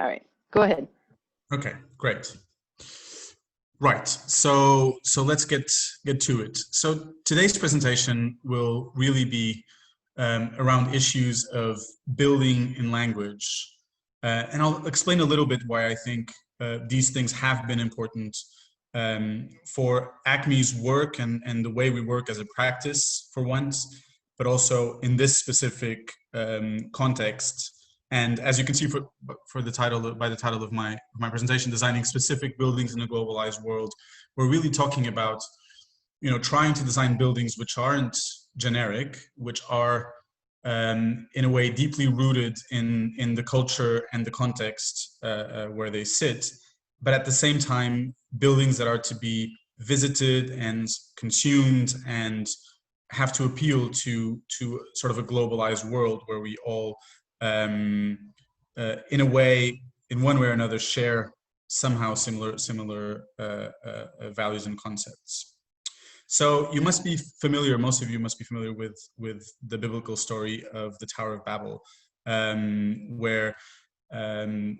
All right, go ahead. Okay, great. Right, so let's get to it. So today's presentation will really be around issues of building in language. And I'll explain a little bit why I think these things have been important for ACME's work and the way we work as a practice for once, but also in this specific context. And as you can see by the title of my presentation, Designing Specific Buildings in a Globalized World, we're really talking about, trying to design buildings which aren't generic, which are in a way deeply rooted in the culture and the context where they sit, but at the same time, buildings that are to be visited and consumed and have to appeal to sort of a globalized world where we all in a way, in one way or another, share somehow similar values and concepts. So you must be familiar, most of you must be familiar with the biblical story of the Tower of Babel, where the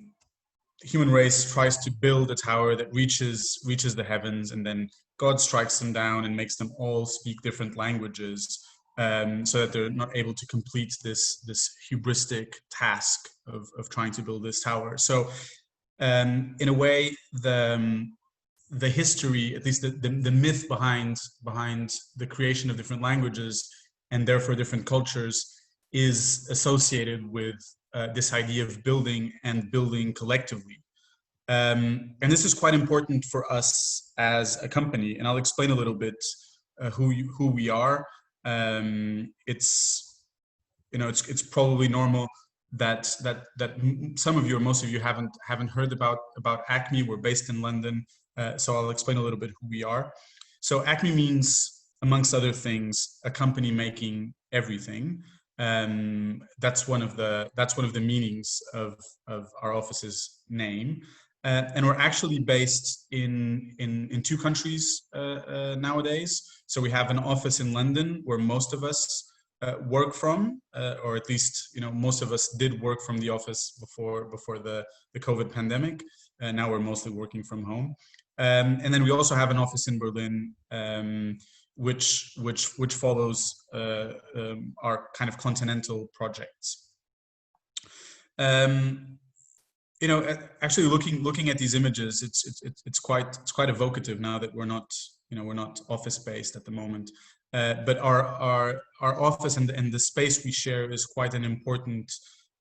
human race tries to build a tower that reaches the heavens, and then God strikes them down and makes them all speak different languages, so that they're not able to complete this hubristic task of trying to build this tower. So in a way, the history, at least the myth behind the creation of different languages and therefore different cultures, is associated with this idea of building and building collectively. And this is quite important for us as a company, and I'll explain a little bit who we are. It's probably normal that some of you or most of you haven't heard about ACME. We're based in London, so I'll explain a little bit who we are. So ACME means, amongst other things, a company making everything. That's one of the meanings of our office's name. And we're actually based in two countries nowadays. So we have an office in London where most of us work from, or at least most of us did work from the office before the COVID pandemic. Now we're mostly working from home. And then we also have an office in Berlin, which follows our kind of continental projects. Actually looking at these images, it's quite evocative now that we're not office based at the moment, but our office and the space we share is quite an important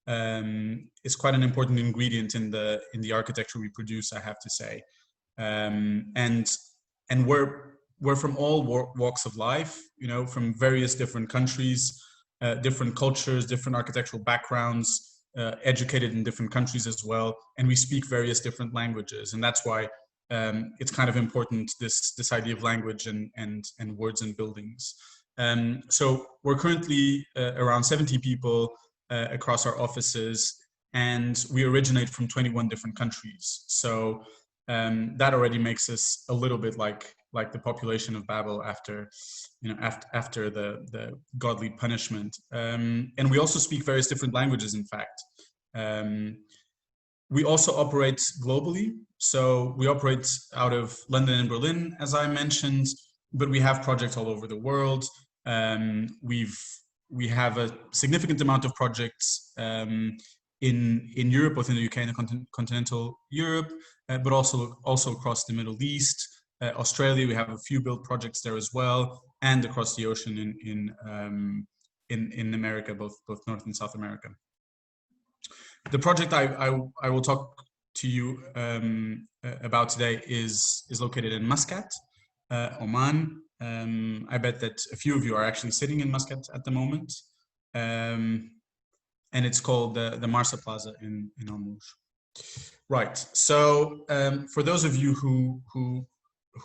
ingredient in the architecture we produce, I have to say. And we're from all walks of life, from various different countries, different cultures, different architectural backgrounds, educated in different countries as well, and we speak various different languages, and that's why it's kind of important, this idea of language and words and buildings. So we're currently around 70 people across our offices, and we originate from 21 different countries. So that already makes us a little bit like the population of Babel after the godly punishment. And we also speak various different languages, in fact. We also operate globally. So we operate out of London and Berlin, as I mentioned, but we have projects all over the world. We have a significant amount of projects in Europe, both in the UK and continental Europe, but also across the Middle East. Australia, we have a few build projects there as well, and across the ocean in America, both North and South America. The project I will talk to you about today is located in Muscat, Oman. I bet that a few of you are actually sitting in Muscat at the moment, and it's called the Marsa Plaza in Al Mouj. Right. So for those of you who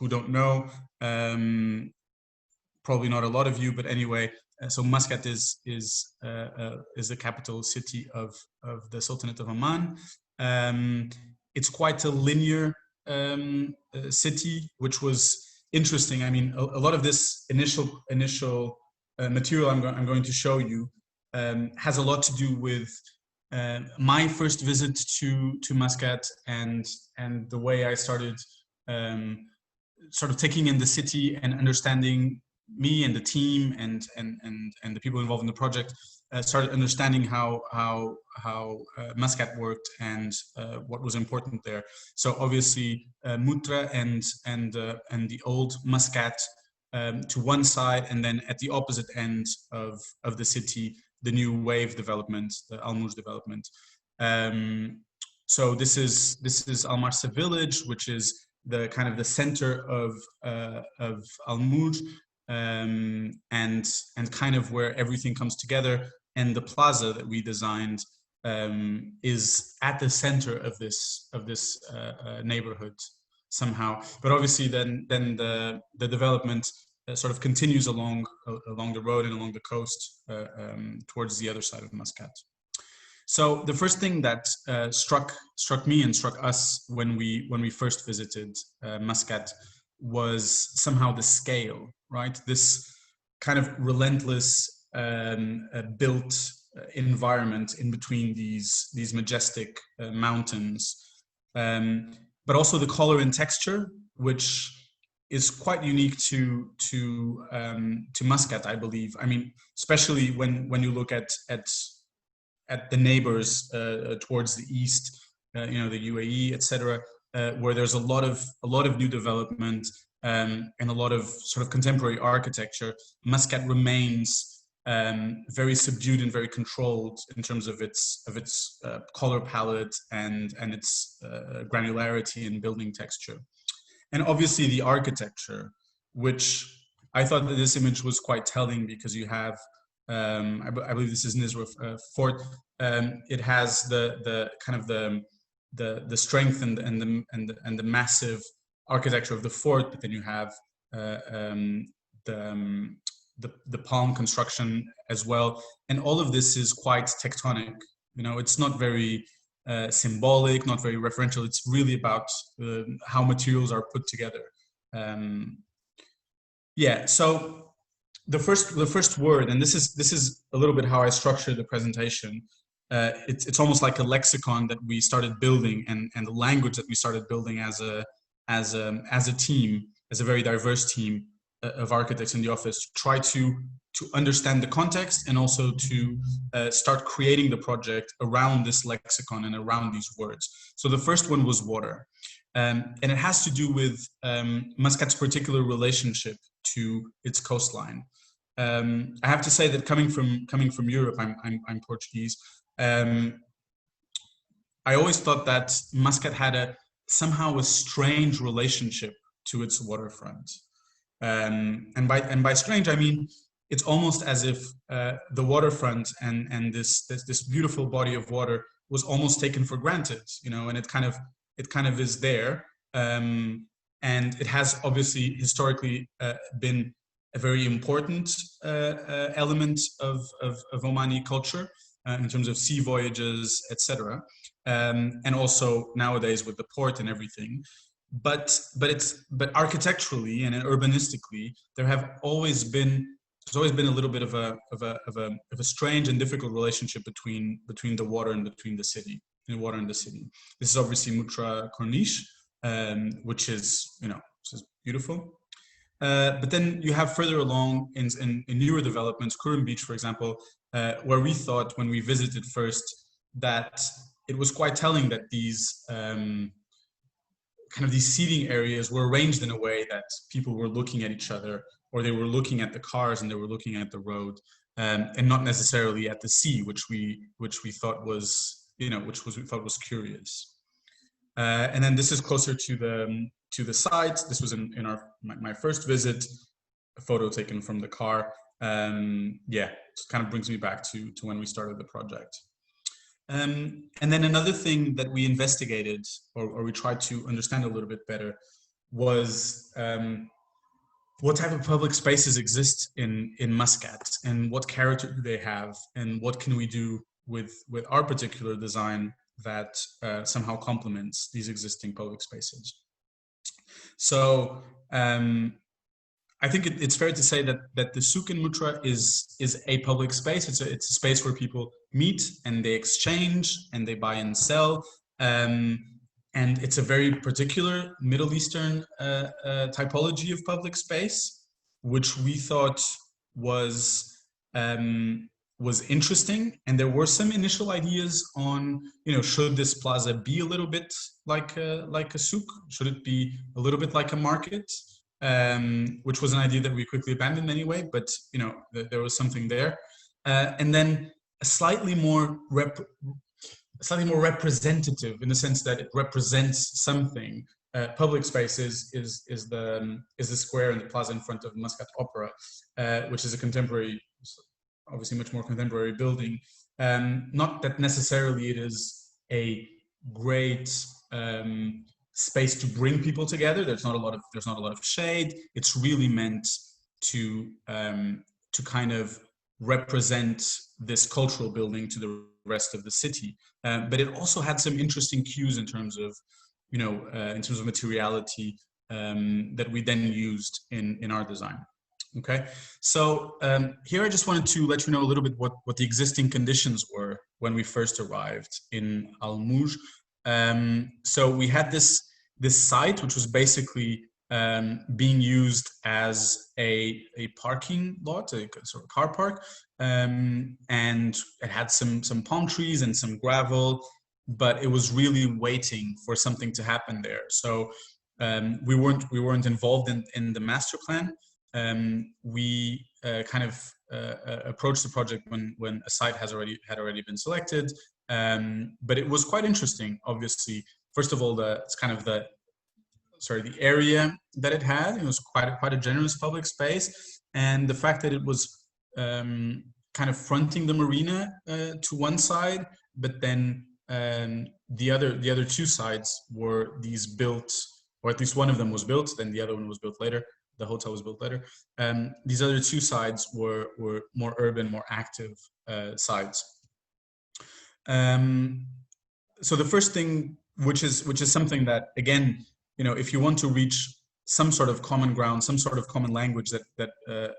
don't know, probably not a lot of you, but anyway, so Muscat is the capital city of the Sultanate of Oman. It's quite a linear city, which was interesting. I mean, a lot of this initial material I'm going to show you has a lot to do with my first visit to Muscat and the way I started sort of taking in the city and understanding me and the team and the people involved in the project, started understanding how Muscat worked and what was important there. So obviously Mutra and the old Muscat to one side, and then at the opposite end of the city, the new wave development, the Almuj development. So this is Al Marsa village, which is the kind of the center of Almuj, and kind of where everything comes together. And the plaza that we designed is at the center of this neighborhood somehow. But obviously, then the development sort of continues along the road and along the coast towards the other side of Muscat. So the first thing that struck me and struck us when we first visited Muscat was somehow the scale, right? This kind of relentless built environment in between these majestic mountains, but also the color and texture, which is quite unique to Muscat, I believe. I mean, especially when you look at the neighbors towards the east, you know, the UAE, etc., where there's a lot of new development and a lot of sort of contemporary architecture. Muscat remains very subdued and very controlled in terms of its color palette and its granularity and building texture. And obviously the architecture, which I thought that this image was quite telling, because you have, I believe this is Nizwa fort. It has the kind of the strength and the massive architecture of the fort, but then you have the palm construction as well, and all of this is quite tectonic. You know, it's not very symbolic, not very referential. It's really about how materials are put together. Yeah. So the first word, and this is a little bit how I structured the presentation. It's almost like a lexicon that we started building, and the language that we started building as a team, as a very diverse team of architects in the office, to try to understand the context and also to start creating the project around this lexicon and around these words. So the first one was water, and it has to do with Muscat's particular relationship to its coastline. I have to say that coming from Europe, I'm Portuguese. I always thought that Muscat had somehow a strange relationship to its waterfront. And by strange, I mean it's almost as if the waterfront and this beautiful body of water was almost taken for granted, you know, and it kind of is there, and it has obviously historically been a very important element of Omani culture in terms of sea voyages, etc., and also nowadays with the port and everything. But architecturally and urbanistically, there's always been a little bit of a strange and difficult relationship between the water and between the city, This is obviously Mutra Corniche, which is, you know, beautiful. But then you have further along in newer developments, Kurum Beach, for example, where we thought when we visited first that it was quite telling that these kind of these seating areas were arranged in a way that people were looking at each other, or they were looking at the cars and they were looking at the road, and not necessarily at the sea, which we thought was, you know, we thought was curious. And then this is closer to the site. This was in my first visit, a photo taken from the car. Yeah, it kind of brings me back to when we started the project. And then another thing that we investigated, or we tried to understand a little bit better, was what type of public spaces exist in Muscat, and what character do they have, and what can we do with our particular design that somehow complements these existing public spaces. So I think it's fair to say that the souk in Mutra is a public space. It's a space where people meet and they exchange and they buy and sell. And it's a very particular Middle Eastern typology of public space, which we thought was interesting. And there were some initial ideas on, should this plaza be a little bit like a souk? Should it be a little bit like a market? Which was an idea that we quickly abandoned anyway, but there was something there. And then a slightly more representative, in the sense that it represents something. Public space is the square in the plaza in front of Muscat Opera, which is a contemporary, obviously much more contemporary building. Not that necessarily it is a great space to bring people together. There's not a lot of shade. It's really meant to kind of represent this cultural building to the rest of the city. But it also had some interesting cues in terms of, materiality that we then used in our design. Okay, so here I just wanted to let you know a little bit what the existing conditions were when we first arrived in Al Mouj. So we had this site, which was basically being used as a parking lot, a sort of car park, and it had some palm trees and some gravel, but it was really waiting for something to happen there. So we weren't involved in the master plan. We kind of approached the project when a site had already been selected, but it was quite interesting. Obviously, first of all, the area that it had. It was quite a generous public space, and the fact that it was kind of fronting the marina to one side, but then the other two sides were these built, or at least one of them was built. Then the other one was built later. The hotel was built later. These other two sides were more urban, more active sides. So the first thing, which is something that, again, if you want to reach some sort of common ground, some sort of common language that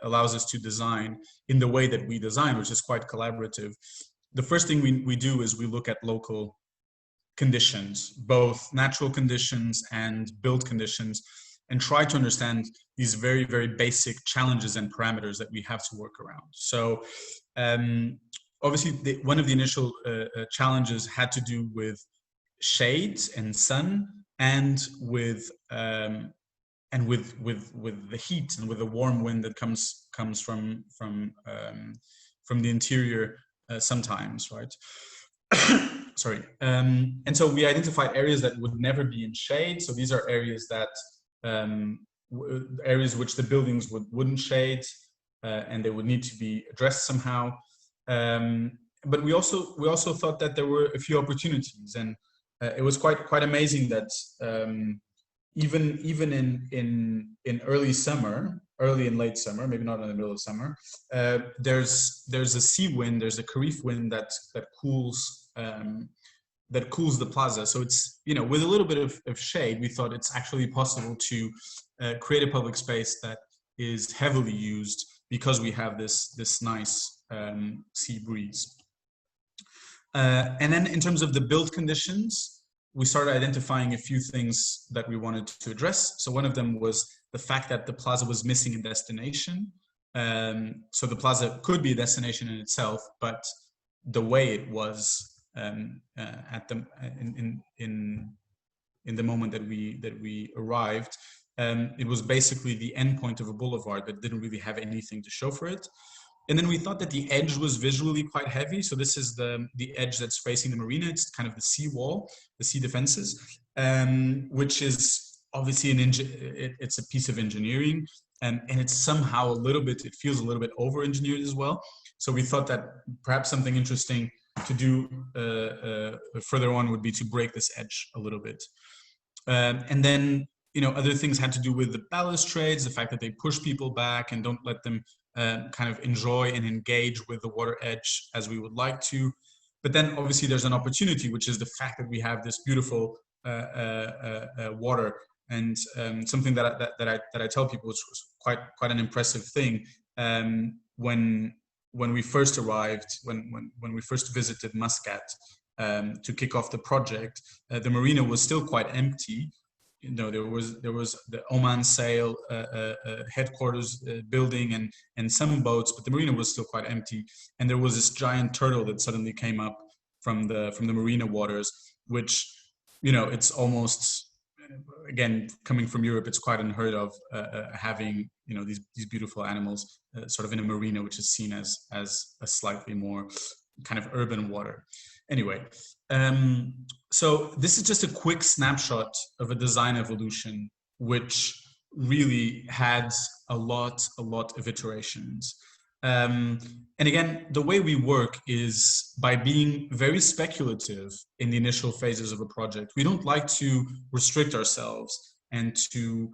allows us to design in the way that we design, which is quite collaborative, the first thing we do is we look at local conditions, both natural conditions and built conditions, and try to understand these very, very basic challenges and parameters that we have to work around. So obviously, one of the initial challenges had to do with shade and sun, and with the heat and with the warm wind that comes from the interior sometimes, right? Sorry. And so we identified areas that would never be in shade. So these are areas that areas which the buildings wouldn't shade, and they would need to be addressed somehow. But we also thought that there were a few opportunities, and it was quite amazing that even in early and late summer, maybe not in the middle of summer, there's a sea wind, there's a Kharif wind that cools the plaza. So it's, with a little bit of shade, we thought it's actually possible to create a public space that is heavily used because we have this nice sea breeze. And then in terms of the build conditions, we started identifying a few things that we wanted to address. So one of them was the fact that the plaza was missing a destination. So the plaza could be a destination in itself, but the way it was in the moment that we arrived, it was basically the end point of a boulevard that didn't really have anything to show for it. And then we thought that the edge was visually quite heavy. So this is the edge that's facing the marina. It's kind of the sea wall, the sea defenses, which is obviously it's a piece of engineering, and it's somehow it feels a little bit over-engineered as well. So we thought that perhaps something interesting to do further on would be to break this edge a little bit. And then, other things had to do with the balustrades, the fact that they push people back and don't let them kind of enjoy and engage with the water edge as we would like to. But then obviously there's an opportunity, which is the fact that we have this beautiful water And something that I tell people was quite an impressive thing. When we first arrived, when we first visited Muscat to kick off the project, the marina was still quite empty. You know, there was the OMAN sail headquarters building and some boats, but the marina was still quite empty. And there was this giant turtle that suddenly came up from the marina waters, which, you know, it's almost, again, coming from Europe, it's quite unheard of having, you know, these beautiful animals sort of in a marina, which is seen as a slightly more kind of urban water. Anyway, so this is just a quick snapshot of a design evolution, which really had a lot of iterations. And again, the way we work is by being very speculative in the initial phases of a project. We don't like to restrict ourselves and to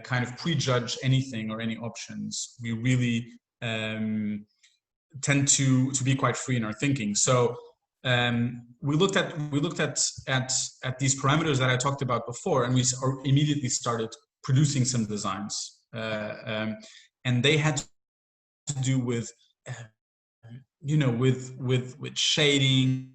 kind of prejudge anything or any options. We really tend to be quite free in our thinking. So we looked at these parameters that I talked about before, and we immediately started producing some designs, and they had to do with you know, with shading.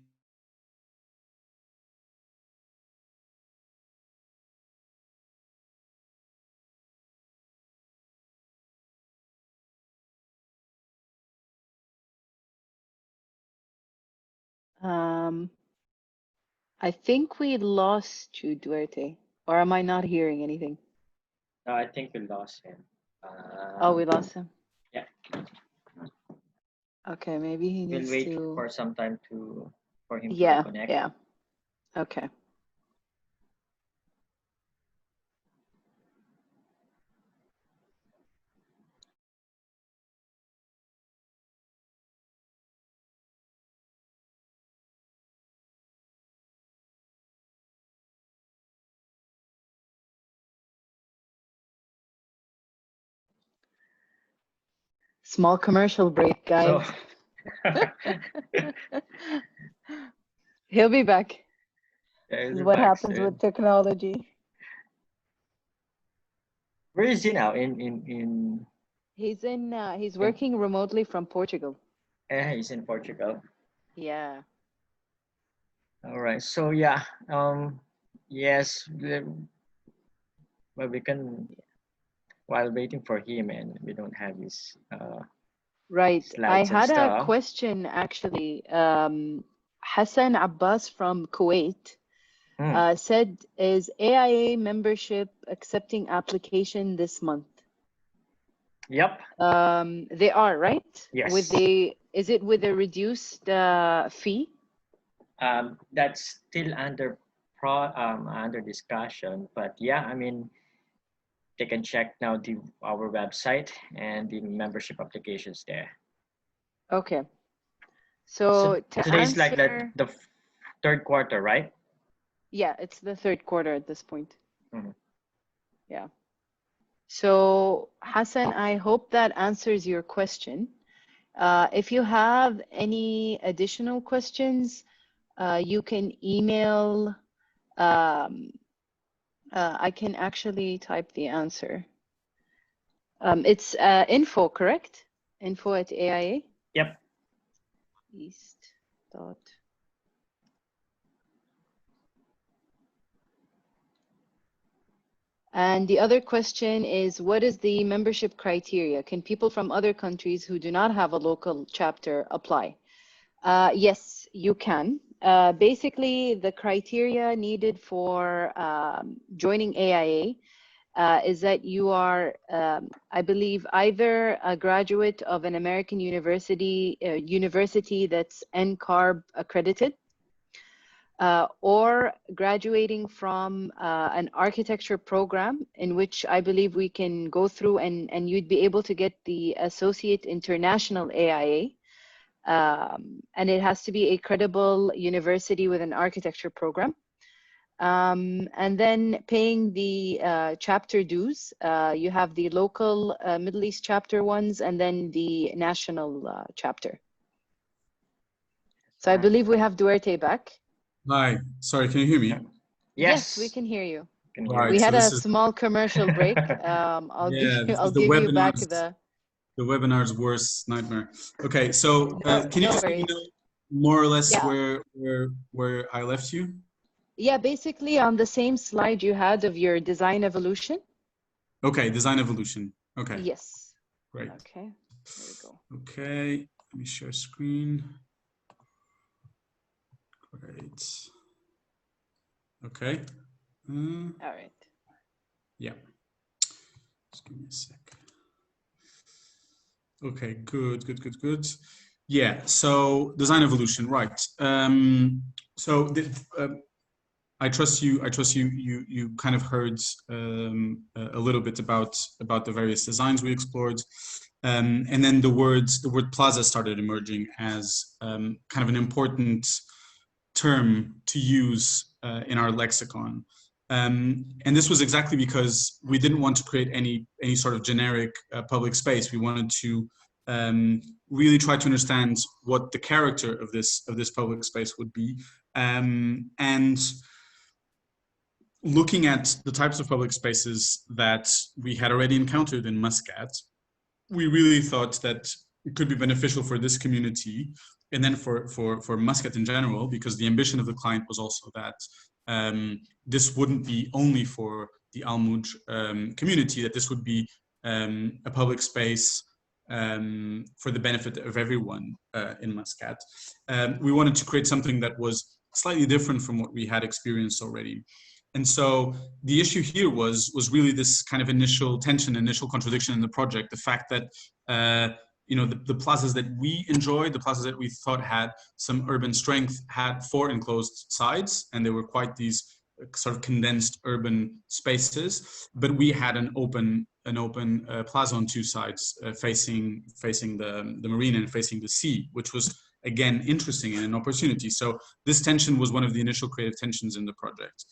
I think we lost you, Duarte, or am I not hearing anything? No, I think we lost him. Oh, we lost him. Yeah. Okay, maybe he needs We'll wait to. for some time for him to reconnect. Yeah. Okay. Small commercial break, guys. So, He'll be back. yeah, This is we're what back happens soon. with technology. Where is he now? In He's he's working remotely from Portugal. he's in Portugal. Yeah. All right. So yeah, yes, well, we can, while waiting for him, and we don't have his Right. I slides and had a stuff. question actually. Hassan Abbas from Kuwait said, is AIA membership accepting application this month? Yep. They are, right? Yes. Is it with a reduced fee? That's still under discussion, but yeah, I mean, they can check now our website and the membership applications there. Okay. So to today's answer, like the third quarter, right? Yeah, it's the third quarter at this point. Mm-hmm. Yeah. So Hassan, I hope that answers your question. If you have any additional questions, you can email. I can actually type the answer. It's info, correct? Info at AIA? Yep. East dot. And the other question is, what is the membership criteria? Can people from other countries who do not have a local chapter apply? Yes, you can. Basically, the criteria needed for joining AIA is that you are, I believe, either a graduate of an American university that's NCARB accredited, or graduating from an architecture program in which I believe we can go through and you'd be able to get the Associate International AIA. And it has to be a credible university with an architecture program. And then paying the chapter dues. You have the local Middle East chapter ones and then the national chapter. So I believe we have Duarte back. Hi, sorry, can you hear me? Yes, we can hear you. can hear Right. We you. So had this a is small commercial break. yeah. This I'll is give you back the webinar's worst nightmare. Okay. So can you no just let me worries. know more or less Yeah. where I left you? Yeah, basically on the same slide you had of your design evolution. Okay. Design evolution. Okay. Yes. Great. Okay. There we go. Okay. Let me share screen. Great. Okay. All right. Yeah. Just give me a sec. Okay, good. Yeah, so design evolution, right. So I trust you kind of heard a little bit about the various designs we explored. And then the word plaza started emerging as kind of an important term to use in our lexicon. And this was exactly because we didn't want to create any sort of generic public space. We wanted to really try to understand what the character of this public space would be, and looking at the types of public spaces that we had already encountered in Muscat, we really thought that it could be beneficial for this community and then for Muscat in general, because the ambition of the client was also that this wouldn't be only for the Almouj community, that this would be a public space for the benefit of everyone in Muscat. We wanted to create something that was slightly different from what we had experienced already. And so the issue here was really this kind of initial tension, initial contradiction in the project. The fact that the plazas that we enjoyed, the plazas that we thought had some urban strength, had 4 enclosed sides, and they were quite these sort of condensed urban spaces. But we had an open plaza on 2 sides, facing the marina and facing the sea, which was again interesting and an opportunity. So this tension was one of the initial creative tensions in the project.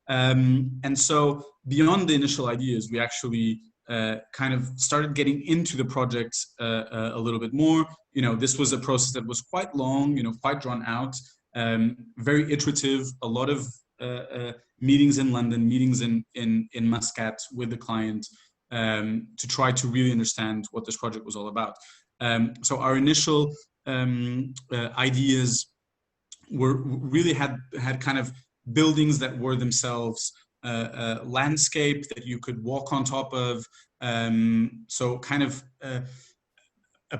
And so beyond the initial ideas, we actually kind of started getting into the project a little bit more. This was a process that was quite long, quite drawn out, very iterative, a lot of meetings in London, meetings in Muscat with the client, to try to really understand what this project was all about. So our initial ideas were really had kind of buildings that were themselves landscape that you could walk on top of. So kind of a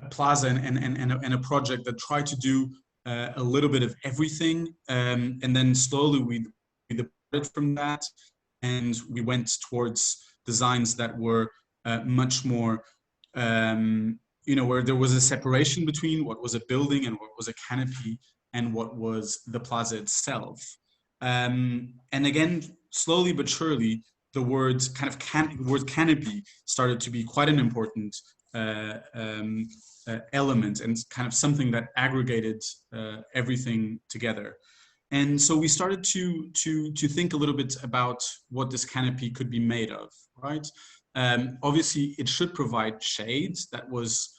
plaza and a project that tried to do a little bit of everything. And then slowly we departed from that, and we went towards designs that were much more, where there was a separation between what was a building and what was a canopy and what was the plaza itself. And again, slowly but surely, the word canopy started to be quite an important element, and kind of something that aggregated everything together. And so we started to think a little bit about what this canopy could be made of, right? Obviously, it should provide shades. That was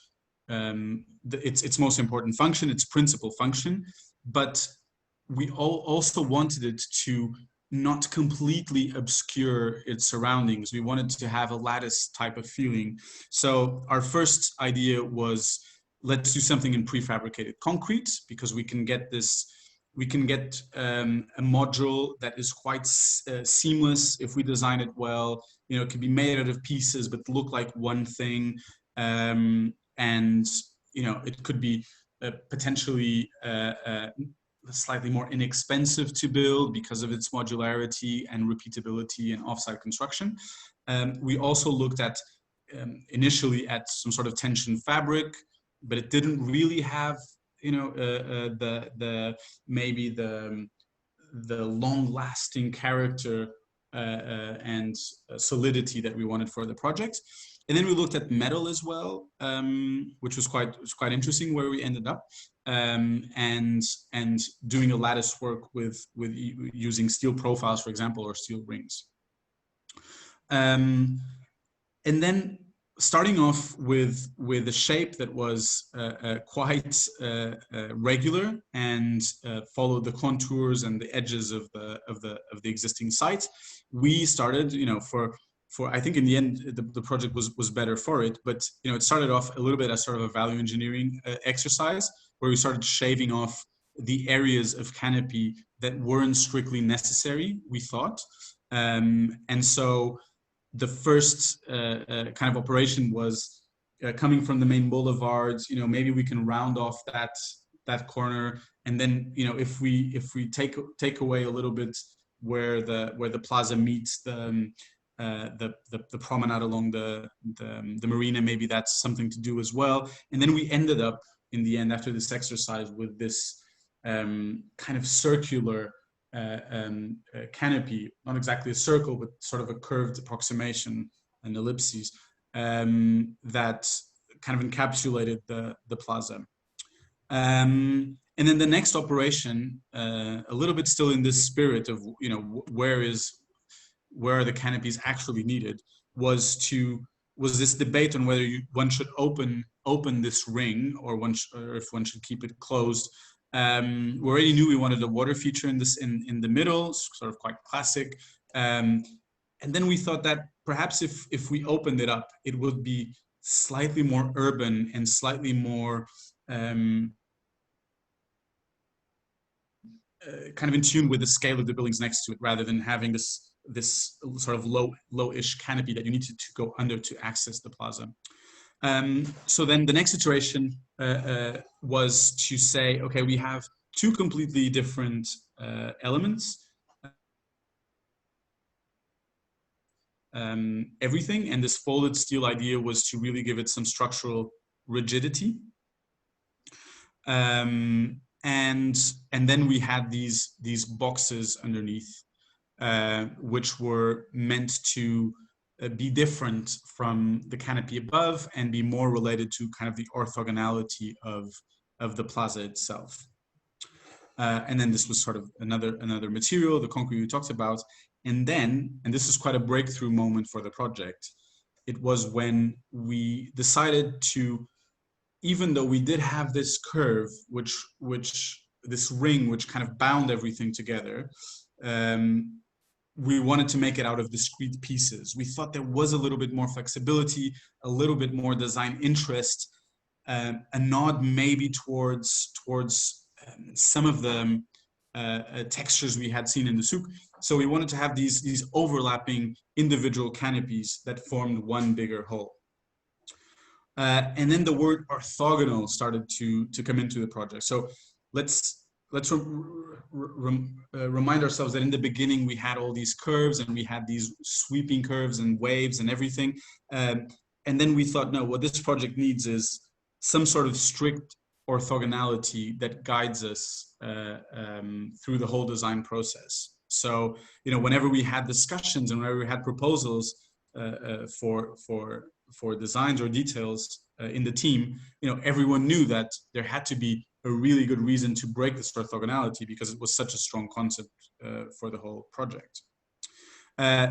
its most important function, its principal function. But we also wanted it to not completely obscure its surroundings. We wanted to have a lattice type of feeling. So our first idea was, let's do something in prefabricated concrete, because we can get a module that is quite seamless if we design it well. It can be made out of pieces but look like one thing, and it could be potentially slightly more inexpensive to build because of its modularity and repeatability and offsite construction. We also looked at initially at some sort of tension fabric, but it didn't really have maybe the long-lasting character and solidity that we wanted for the project. And then we looked at metal as well, which was quite interesting, where we ended up, and doing a lattice work with using steel profiles, for example, or steel rings. And then starting off with a shape that was quite regular and followed the contours and the edges of the existing site, we started, you know, for I think in the end the project was better for it, but you know, it started off a little bit as sort of a value engineering exercise where we started shaving off the areas of canopy that weren't strictly necessary, we thought, and so the first kind of operation was coming from the main boulevards. You know, maybe we can round off that corner, and then, you know, if we take away a little bit where the plaza meets the promenade along the marina, maybe that's something to do as well. And then we ended up in the end, after this exercise, with this kind of circular canopy, not exactly a circle, but sort of a curved approximation, an ellipses, that kind of encapsulated the plaza. And then the next operation, a little bit still in this spirit of, you know, where are the canopies actually needed, was this debate on whether one should open this ring or if one should keep it closed. We already knew we wanted a water feature in the middle, sort of quite classic. And then we thought that perhaps if we opened it up, it would be slightly more urban and slightly more kind of in tune with the scale of the buildings next to it, rather than having this sort of low-ish canopy that you need to go under to access the plaza. So then the next iteration was to say, okay, we have two completely different elements, everything, and this folded steel idea was to really give it some structural rigidity. And then we had these boxes underneath, which were meant to be different from the canopy above and be more related to kind of the orthogonality of the plaza itself. And then this was sort of another material, the concrete we talked about. And this is quite a breakthrough moment for the project, it was when we decided to, even though we did have this curve, this ring, which kind of bound everything together, we wanted to make it out of discrete pieces. We thought there was a little bit more flexibility, a little bit more design interest, a nod maybe towards some of the textures we had seen in the souk. So we wanted to have these overlapping individual canopies that formed one bigger whole. And then the word orthogonal started to come into the project. So let's remind ourselves that in the beginning we had all these curves and we had these sweeping curves and waves and everything. And then we thought, no, what this project needs is some sort of strict orthogonality that guides us through the whole design process. So, you know, whenever we had discussions and whenever we had proposals for designs or details in the team, you know, everyone knew that there had to be a really good reason to break this orthogonality because it was such a strong concept for the whole project.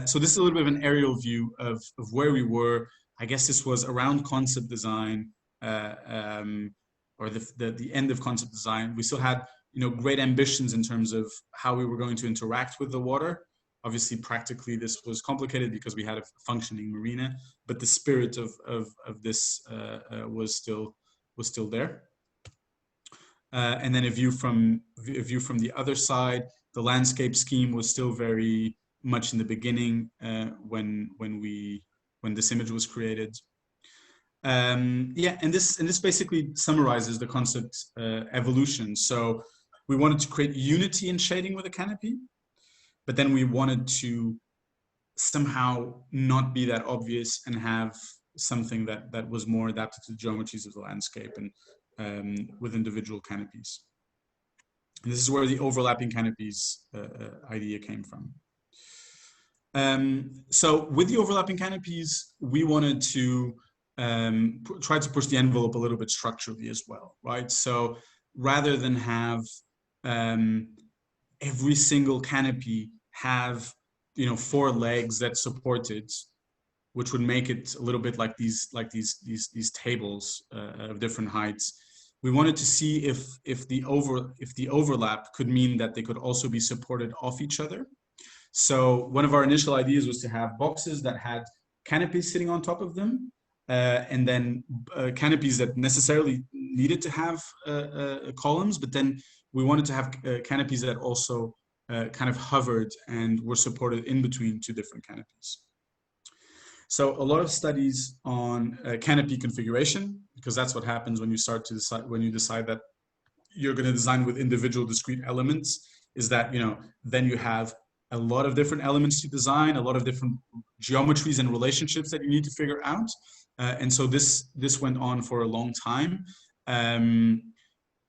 So this is a little bit of an aerial view of where we were. I guess this was around concept design or the end of concept design. We still had, you know, great ambitions in terms of how we were going to interact with the water. Obviously, practically, this was complicated because we had a functioning marina, but the spirit of this was still there. And then a view from the other side, the landscape scheme was still very much in the beginning when this image was created. Yeah, and this basically summarizes the concept evolution. So we wanted to create unity in shading with a canopy, but then we wanted to somehow not be that obvious and have something that was more adapted to the geometries of the landscape and with individual canopies. And this is where the overlapping canopies idea came from. So with the overlapping canopies, we wanted to try to push the envelope a little bit structurally as well, right? So rather than have every single canopy have, you know, 4 legs that support it, which would make it a little bit like these tables of different heights. We wanted to see if the overlap could mean that they could also be supported off each other. So one of our initial ideas was to have boxes that had canopies sitting on top of them, and then canopies that necessarily needed to have columns, but then we wanted to have canopies that also kind of hovered and were supported in between two different canopies. So a lot of studies on canopy configuration, because that's what happens when you start to decide, when you decide that you're going to design with individual discrete elements, is that, you know, then you have a lot of different elements to design, a lot of different geometries and relationships that you need to figure out. And so this went on for a long time.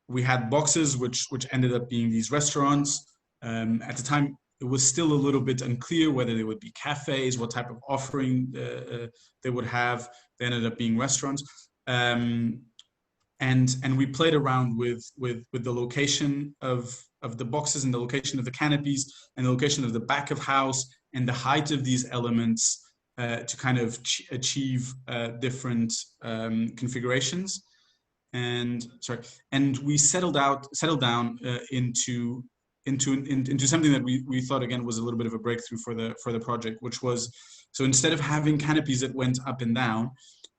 We had boxes which ended up being these restaurants. At the time, it was still a little bit unclear whether they would be cafes, what type of offering they would have. They ended up being restaurants. And we played around with the location of the boxes and the location of the canopies and the location of the back of house and the height of these elements to kind of achieve different configurations. And we settled down into something that we thought, again, was a little bit of a breakthrough for the project, which was, so instead of having canopies that went up and down,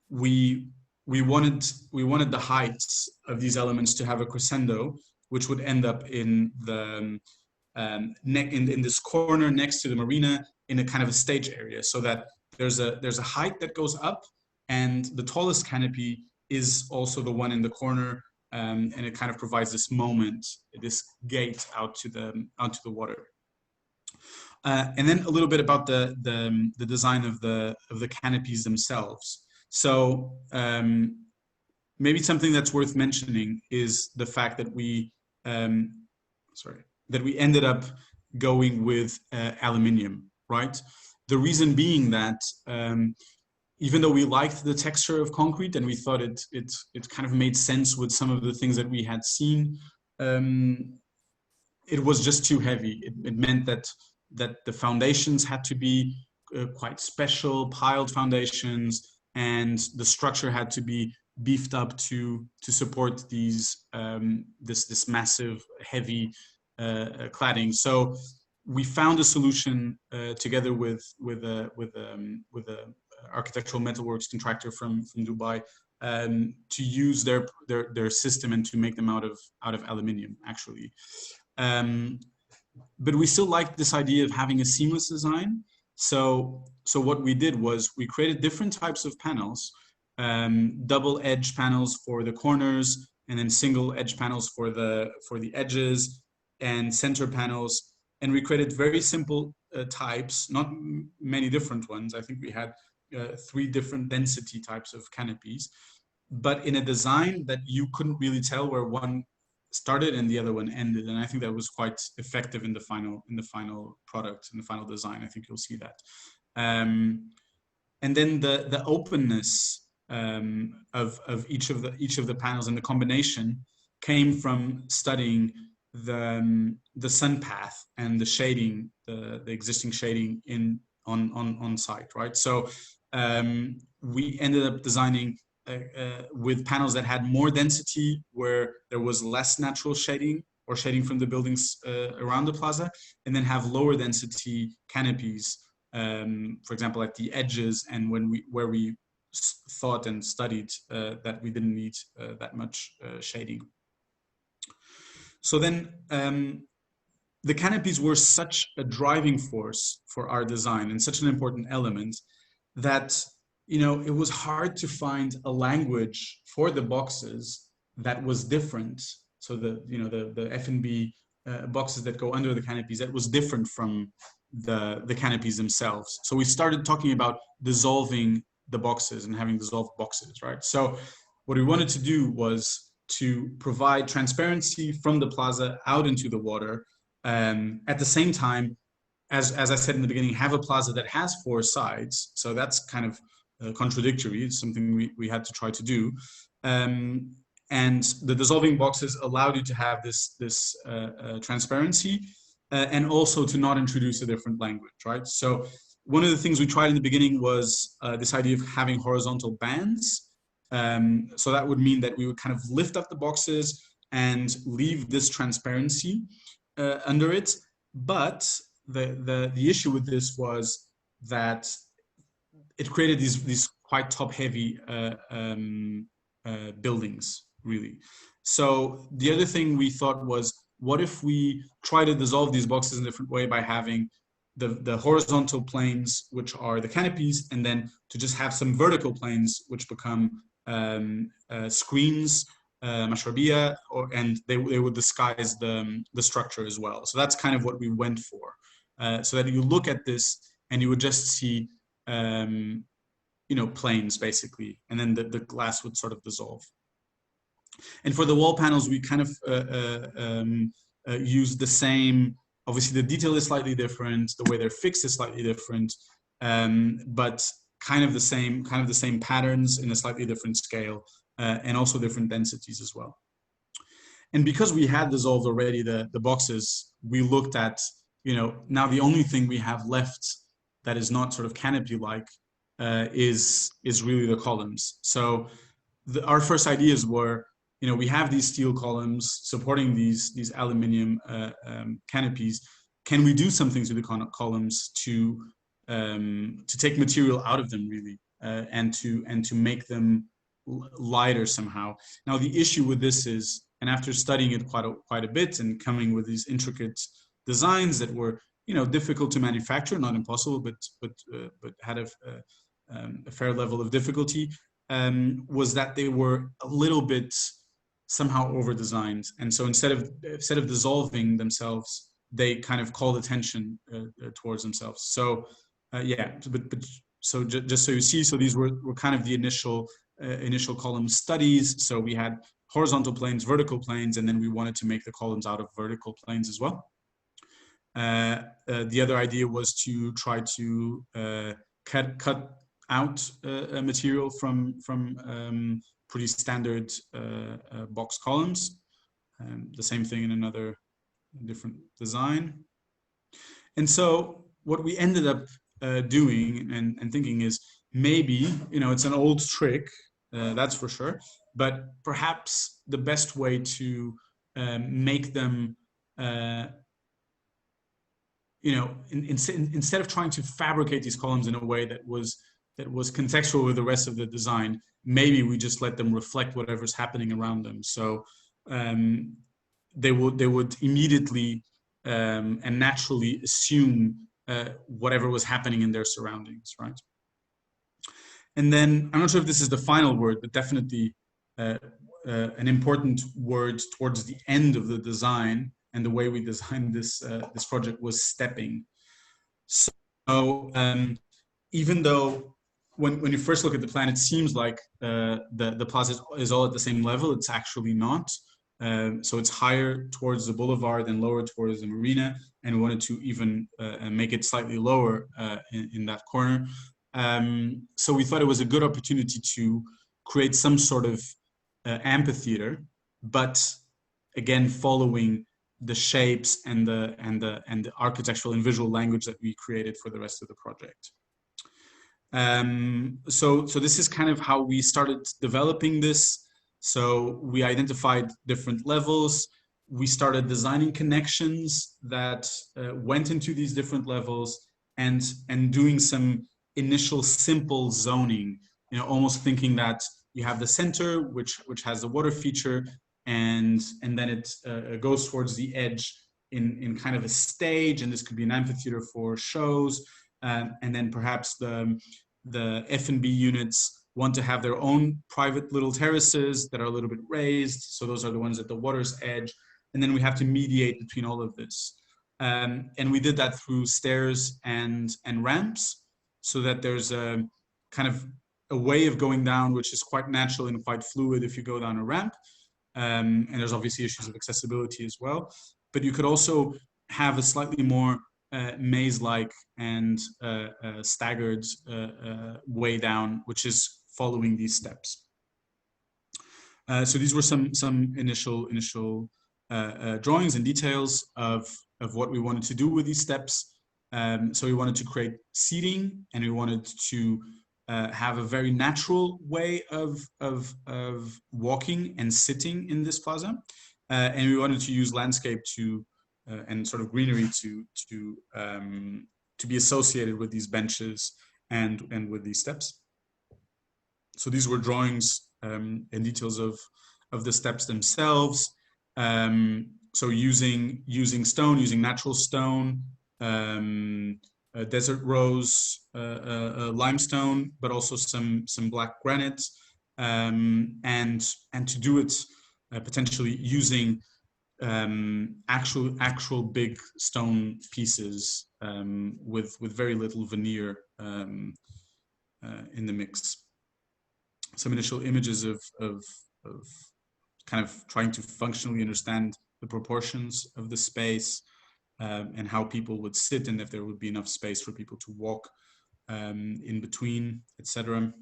we wanted the heights of these elements to have a crescendo, which would end up in the in this corner next to the marina, in a kind of a stage area, so that there's a height that goes up, and the tallest canopy is also the one in the corner, and it kind of provides this moment, this gate out to the water. And then a little bit about the design of the canopies themselves. So maybe something that's worth mentioning is the fact that we ended up going with aluminium, right? The reason being that even though we liked the texture of concrete and we thought it kind of made sense with some of the things that we had seen, it was just too heavy. It meant that the foundations had to be quite special, piled foundations, and the structure had to be beefed up to support these this massive, heavy cladding. So we found a solution together with a architectural metalworks contractor from Dubai to use their system and to make them out of aluminium, actually. But we still liked this idea of having a seamless design. So what we did was we created different types of panels, double edge panels for the corners, and then single edge panels for the edges, and center panels. And we created very simple types, not many different ones. I think we had 3 different density types of canopies, but in a design that you couldn't really tell where one started and the other one ended. And I think that was quite effective in the final product, in the final design. I think you'll see that. And then the openness of each of the panels and the combination came from studying the sun path and the shading, the existing shading on site, right? So we ended up designing with panels that had more density, where there was less natural shading or shading from the buildings around the plaza, and then have lower density canopies, for example, at the edges, and where we thought and studied that we didn't need that much shading. So then the canopies were such a driving force for our design and such an important element that, you know, it was hard to find a language for the boxes that was different. So the F&B boxes that go under the canopies, that was different from the canopies themselves. So we started talking about dissolving the boxes and having dissolved boxes, right? So what we wanted to do was to provide transparency from the plaza out into the water, at the same time, as I said in the beginning, have a plaza that has 4 sides. So that's kind of contradictory. It's something we had to try to do. And the dissolving boxes allowed you to have this transparency, and also to not introduce a different language, right? So one of the things we tried in the beginning was this idea of having horizontal bands. So that would mean that we would kind of lift up the boxes and leave this transparency under it. But the issue with this was that it created these quite top-heavy buildings, really. So the other thing we thought was, what if we try to dissolve these boxes in a different way by having the horizontal planes, which are the canopies, and then to just have some vertical planes, which become screens, mashrabia, and they would disguise the structure as well. So that's kind of what we went for. So that you look at this and you would just see, planes basically, and then the glass would sort of dissolve. And for the wall panels, we kind of use the same. Obviously, the detail is slightly different. The way they're fixed is slightly different, but kind of the same patterns in a slightly different scale, and also different densities as well. And because we had dissolved already the boxes, we looked at, now the only thing we have left that is not sort of canopy-like is really the columns. So our first ideas were, we have these steel columns supporting these aluminum canopies. Can we do something to the columns to take material out of them, really, and to make them lighter somehow? Now the issue with this is, and after studying it quite a bit and coming with these intricate designs that were difficult to manufacture, not impossible, but had a fair level of difficulty, was that they were a little bit somehow over-designed, and so instead of dissolving themselves, they kind of called attention towards themselves. So so just so you see, so these were kind of the initial column studies. So we had horizontal planes, vertical planes, and then we wanted to make the columns out of vertical planes as well. The other idea was to try to cut out material from pretty standard box columns. The same thing in another different design. And so what we ended up doing and thinking is, maybe, it's an old trick, that's for sure, but perhaps the best way to make them, instead of trying to fabricate these columns in a way that was contextual with the rest of the design, maybe we just let them reflect whatever's happening around them. So they would immediately and naturally assume whatever was happening in their surroundings, right? And then, I'm not sure if this is the final word, but definitely an important word towards the end of the design and the way we designed this project was stepping. So even though when you first look at the plan, it seems like the plaza is all at the same level, it's actually not. So it's higher towards the boulevard and lower towards the marina, and we wanted to even make it slightly lower in that corner. So we thought it was a good opportunity to create some sort of amphitheater, but again following the shapes and the architectural and visual language that we created for the rest of the project. So this is kind of how we started developing this. So we identified different levels. We started designing connections that went into these different levels, and doing some initial simple zoning, almost thinking that you have the center, which has the water feature, and then it goes towards the edge in kind of a stage, and this could be an amphitheater for shows, and then perhaps the F&B units want to have their own private little terraces that are a little bit raised, so those are the ones at the water's edge, and then we have to mediate between all of this. And we did that through stairs and ramps, so that there's a kind of a way of going down which is quite natural and quite fluid if you go down a ramp. And there's obviously issues of accessibility as well. But you could also have a slightly more maze-like and staggered way down, which is following these steps. So these were some initial drawings and details of what we wanted to do with these steps. So we wanted to create seating, and we wanted to have a very natural way of walking and sitting in this plaza. And we wanted to use landscape to and sort of greenery to be associated with these benches and with these steps. So these were drawings and details of the steps themselves. So using stone, using natural stone, desert rose, limestone, but also some black granite, and to do it potentially using actual big stone pieces with very little veneer in the mix. Some initial images of kind of trying to functionally understand the proportions of the space and how people would sit, and if there would be enough space for people to walk in between, etc.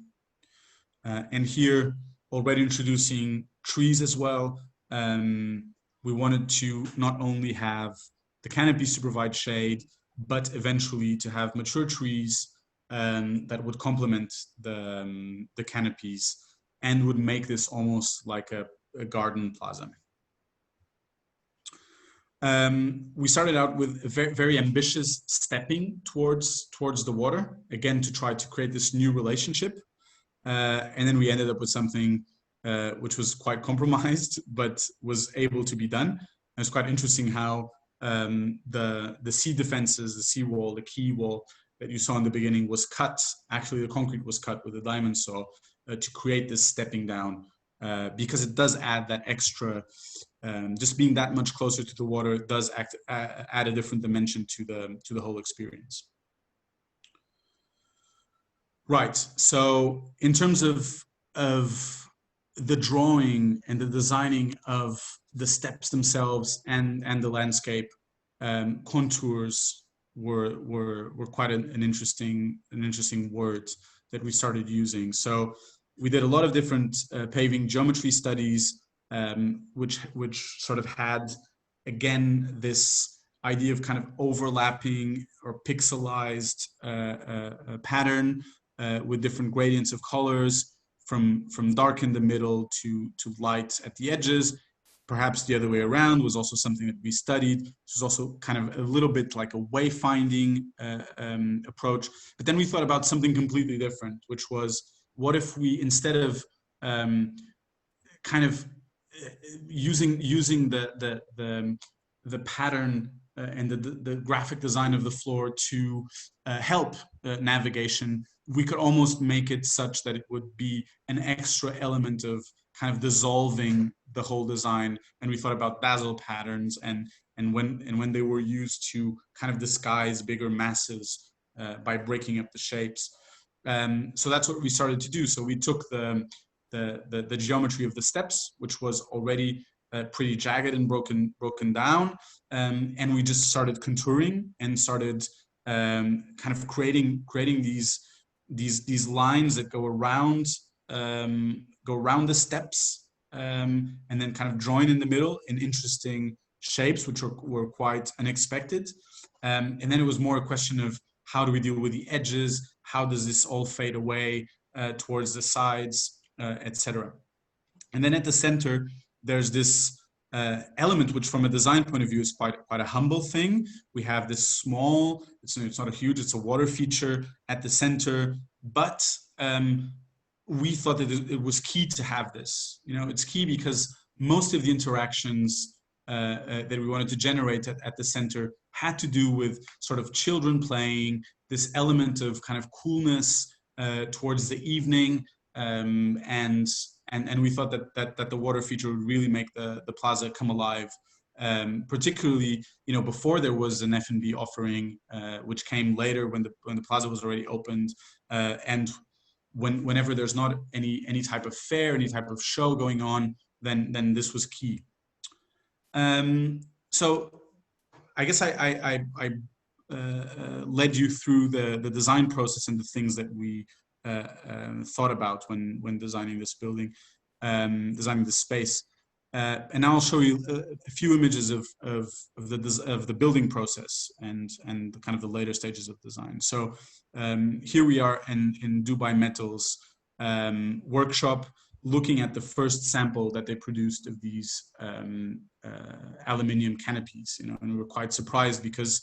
And here, already introducing trees as well. We wanted to not only have the canopies to provide shade, but eventually to have mature trees that would complement the canopies and would make this almost like a garden plaza. We started out with a very ambitious stepping towards the water, again, to try to create this new relationship. And then we ended up with something which was quite compromised, but was able to be done. And it's quite interesting how the sea defenses, the seawall, the quay wall that you saw in the beginning was cut. Actually, the concrete was cut with a diamond saw to create this stepping down, because it does add that extra, just being that much closer to the water does add a different dimension to the whole experience. Right. So in terms of the drawing and the designing of the steps themselves and the landscape, contours were quite an interesting word that we started using. So we did a lot of different paving geometry studies, which sort of had, again, this idea of kind of overlapping or pixelized pattern with different gradients of colors, from dark in the middle to light at the edges. Perhaps the other way around was also something that we studied. This was also kind of a little bit like a wayfinding approach. But then we thought about something completely different, which was, what if we, instead of kind of using the pattern and the graphic design of the floor to help navigation, we could almost make it such that it would be an extra element of kind of dissolving the whole design. And we thought about Basel patterns and when they were used to kind of disguise bigger masses by breaking up the shapes. So that's what we started to do. So we took the geometry of the steps, which was already pretty jagged and broken down, and we just started contouring and started kind of creating these lines that go around the steps, and then kind of join in the middle in interesting shapes, which were quite unexpected. And then it was more a question of, how do we deal with the edges? How does this all fade away towards the sides, etc. And then at the center, there's this element, which from a design point of view is quite a humble thing. We have this small, it's not a huge, it's a water feature at the center, but we thought that it was key to have this. You know, it's key because most of the interactions that we wanted to generate at the center had to do with sort of children playing, this element of kind of coolness towards the evening, and we thought that the water feature would really make the plaza come alive, particularly, you know, before there was an F&B offering, which came later when the plaza was already opened, and whenever there's not any type of fair, any type of show going on, then this was key. So I guess I led you through the design process and the things that we thought about when designing this building, designing this space. And now I'll show you a few images of the building process and kind of the later stages of design. So here we are in Dubai Metals workshop, looking at the first sample that they produced of these aluminium canopies. You know, and we were quite surprised because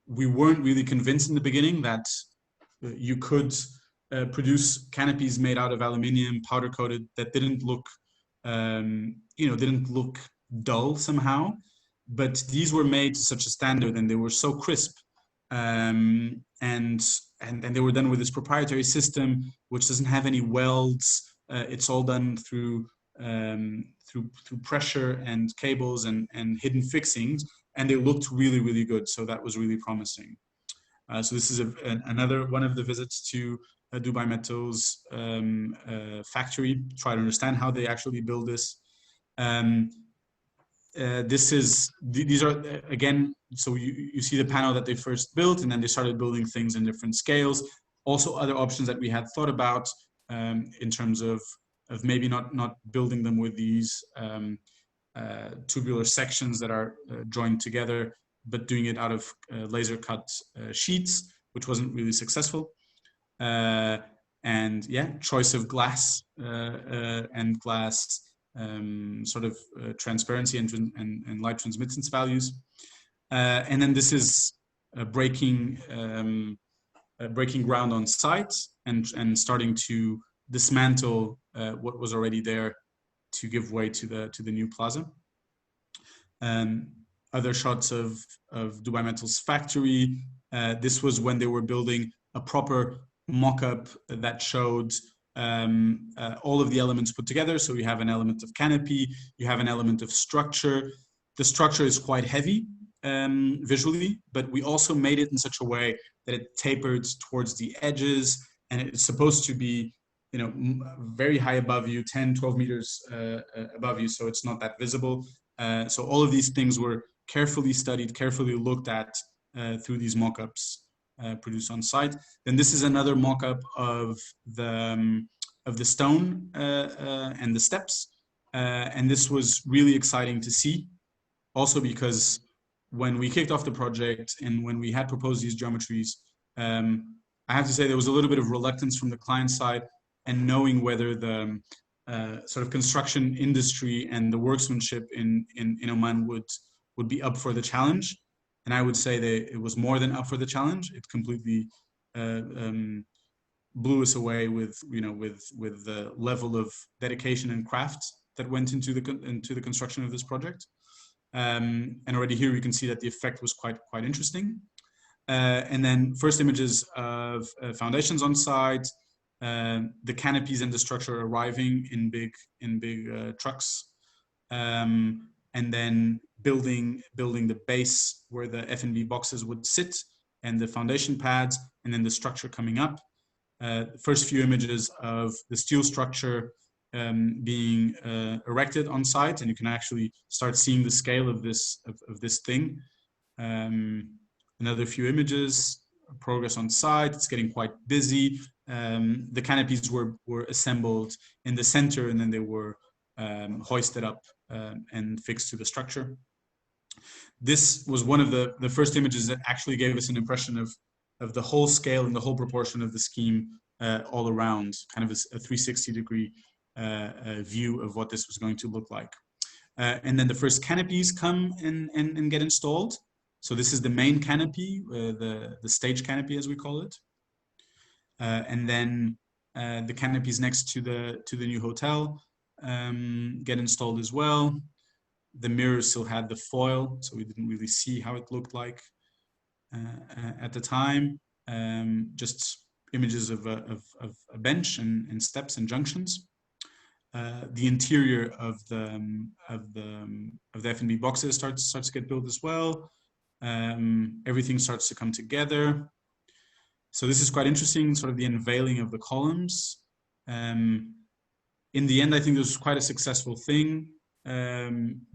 we weren't really convinced in the beginning that you could produce canopies made out of aluminium, powder coated, that didn't look didn't look dull somehow, but these were made to such a standard and they were so crisp, and they were done with this proprietary system which doesn't have any welds. It's all done through pressure and cables and hidden fixings, and they looked really good. So that was really promising. So this is another one of the visits to Dubai Metals factory, try to understand how they actually build this. These are, again, so you see the panel that they first built, and then they started building things in different scales. Also other options that we had thought about in terms of maybe not building them with these tubular sections that are joined together, but doing it out of laser cut sheets, which wasn't really successful. And yeah, choice of glass and glass sort of transparency and light transmittance values. And then this is breaking ground on site and starting to dismantle what was already there to give way to the new plaza. Other shots of Dubai Metals factory. This was when they were building a proper mock-up that showed all of the elements put together. So you have an element of canopy, you have an element of structure. The structure is quite heavy visually, but we also made it in such a way that it tapered towards the edges, and it's supposed to be, you know, very high above you, 10, 12 meters above you, so it's not that visible. So all of these things were carefully studied, carefully looked at through these mock-ups produced on site. Then this is another mock-up of the stone and the steps, and this was really exciting to see, also because when we kicked off the project and when we had proposed these geometries, I have to say there was a little bit of reluctance from the client side, and knowing whether the sort of construction industry and the workmanship in Oman would be up for the challenge. And I would say that it was more than up for the challenge. It completely blew us away with the level of dedication and craft that went into the construction of this project. And already here we can see that the effect was quite interesting. And then first images of foundations on site, the canopies and the structure arriving in big trucks. And then building the base where the F&B boxes would sit, and the foundation pads, and then the structure coming up. First few images of the steel structure being erected on site, and you can actually start seeing the scale of this thing. Another few images, progress on site. It's getting quite busy. The canopies were assembled in the center, and then they were hoisted up and fixed to the structure. This was one of the first images that actually gave us an impression of the whole scale and the whole proportion of the scheme all around, kind of a 360-degree view of what this was going to look like. And then the first canopies come and get installed. So this is the main canopy, the stage canopy as we call it. And then the canopies next to the new hotel get installed as well. The mirror still had the foil, so we didn't really see how it looked like at the time. Just images of a bench and steps and junctions. The interior of the F&B boxes starts to get built as well. Everything starts to come together. So this is quite interesting, sort of the unveiling of the columns. In the end, I think this was quite a successful thing,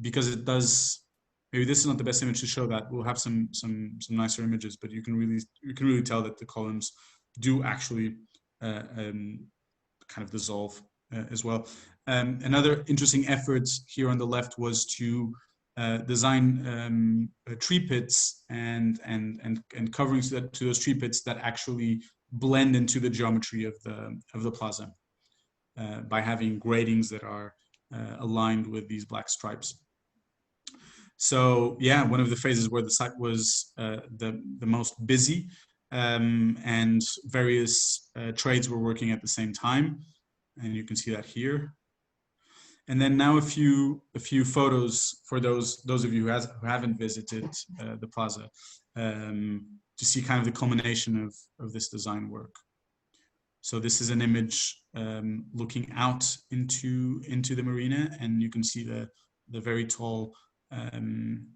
because it does. Maybe this is not the best image to show that. We'll have some nicer images, but you can really tell that the columns do actually kind of dissolve as well. Another interesting effort here on the left was to design tree pits and coverings to those tree pits that actually blend into the geometry of the plaza by having gratings that are aligned with these black stripes. So yeah, one of the phases where the site was the most busy, and various trades were working at the same time, and you can see that here. And then now a few photos for those of you who haven't visited the plaza, to see kind of the culmination of this design work. So this is an image looking out into the marina, and you can see the very tall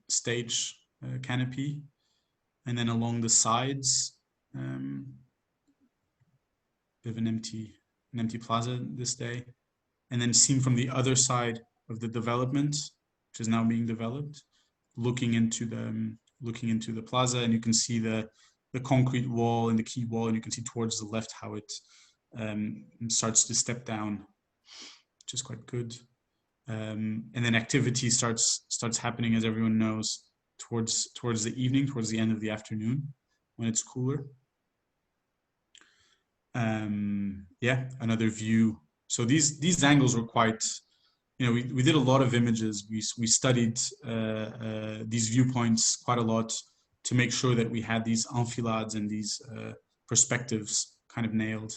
stage canopy, and then along the sides, bit of an empty plaza this day. And then seen from the other side of the development, which is now being developed, looking into the plaza, and you can see the concrete wall and the quay wall, and you can see towards the left how it starts to step down, which is quite good. And then activity starts happening, as everyone knows, towards the evening, towards the end of the afternoon, when it's cooler. Yeah, another view. So these angles were quite, we did a lot of images. We studied these viewpoints quite a lot to make sure that we had these enfilades and these perspectives kind of nailed.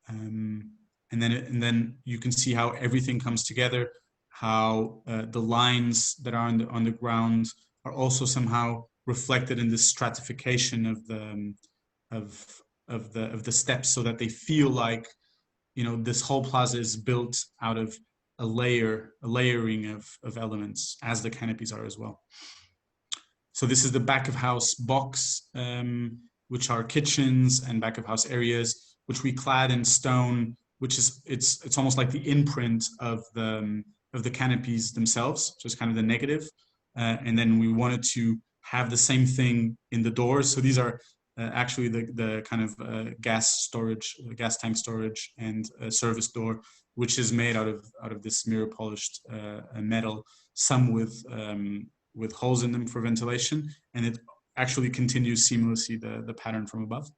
And then you can see how everything comes together, how the lines that are on the ground are also somehow reflected in this stratification of the steps, so that they feel like, this whole plaza is built out of a layering of elements, as the canopies are as well. So this is the back of house box, which are kitchens and back of house areas, which we clad in stone, which is it's almost like the imprint of the canopies themselves, just kind of the negative. And then we wanted to have the same thing in the doors. So these are actually the kind of gas tank storage and service door, which is made out of this mirror polished metal, some with holes in them for ventilation, and it actually continues seamlessly the pattern from above.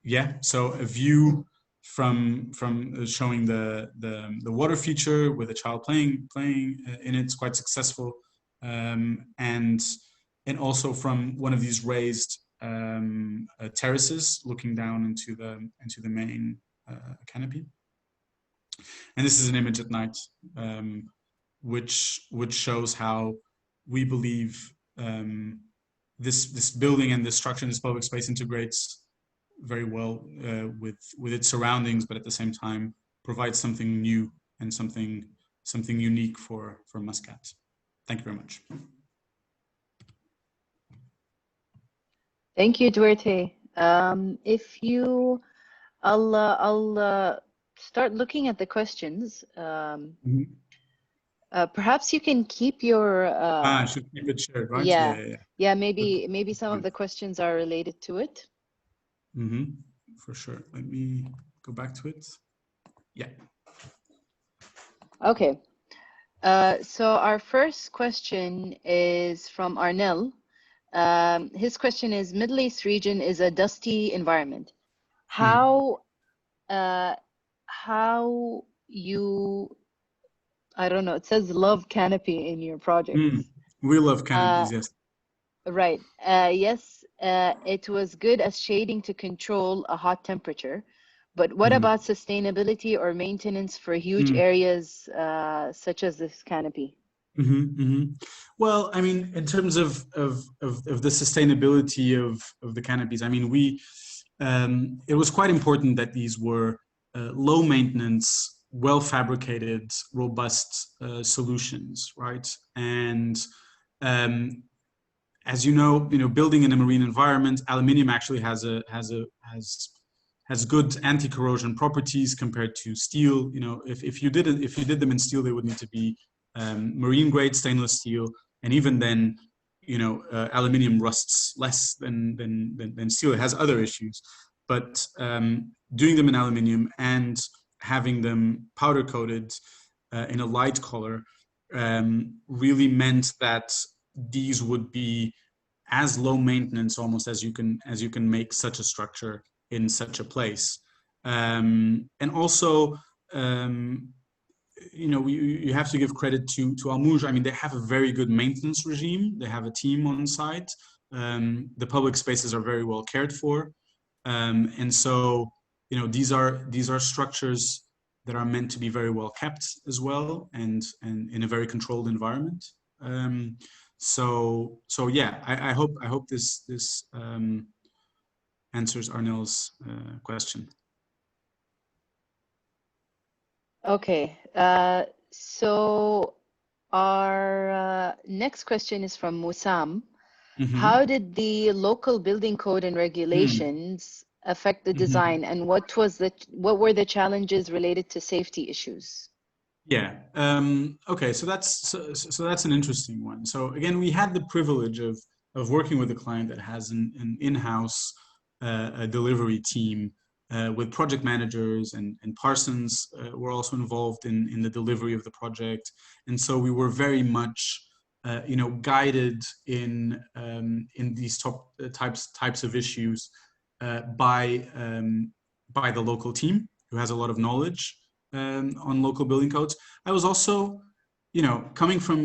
Yeah, so a view from showing the water feature with a child playing in it. It's quite successful, and also from one of these raised terraces looking down into the main canopy. And this is an image at night, which shows how we believe this building and this structure and this public space integrates very well with its surroundings, but at the same time provides something new and something unique for Muscat. Thank you very much. Thank you, Duarte. I'll start looking at the questions. Perhaps you can keep your. I should keep it shared, right? Yeah. Maybe some of the questions are related to it. For sure. Let me go back to it. Yeah. Okay. So our first question is from Arnell. His question is: Middle East region is a dusty environment. How you, I don't know, it says love canopy in your project. We love canopies, yes. Right. Yes, it was good as shading to control a hot temperature. But what about sustainability or maintenance for huge areas such as this canopy? Well, I mean, in terms of the sustainability of the canopies, I mean, it was quite important that these were low maintenance, well fabricated, robust solutions, right? And as you know, building in a marine environment, aluminium actually has good anti-corrosion properties compared to steel. If you did them in steel, they would need to be marine grade stainless steel, and even then, aluminium rusts less than steel. It has other issues, but doing them in aluminium and having them powder coated in a light color really meant that these would be as low maintenance almost as you can make such a structure in such a place. And also, you have to give credit to Al Mouj. I mean, they have a very good maintenance regime. They have a team on site. The public spaces are very well cared for, and so these are structures that are meant to be very well kept as well, and in a very controlled environment. So yeah, I hope this answers Arnell's question. Okay, so our next question is from Musam. Mm-hmm. How did the local building code and regulations affect the design, and what were the challenges related to safety issues? Yeah. Okay. So that's an interesting one. So again, we had the privilege of working with a client that has an in-house delivery team with project managers, and Parsons were also involved in the delivery of the project, and so we were very much guided in these types of issues by the local team who has a lot of knowledge on local building codes. I was also, coming from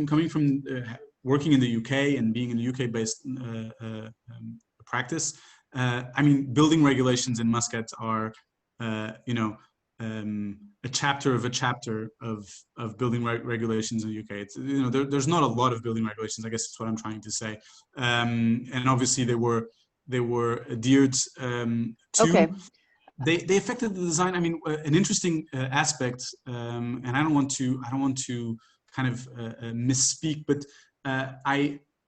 working in the UK and being in a UK-based practice. I mean, building regulations in Muscat are, a chapter of a chapter of building regulations in the UK. It's, there's not a lot of building regulations, I guess that's what I'm trying to say. And obviously they were adhered to. Okay. They affected the design. I mean, an interesting aspect, and I don't want to kind of misspeak, but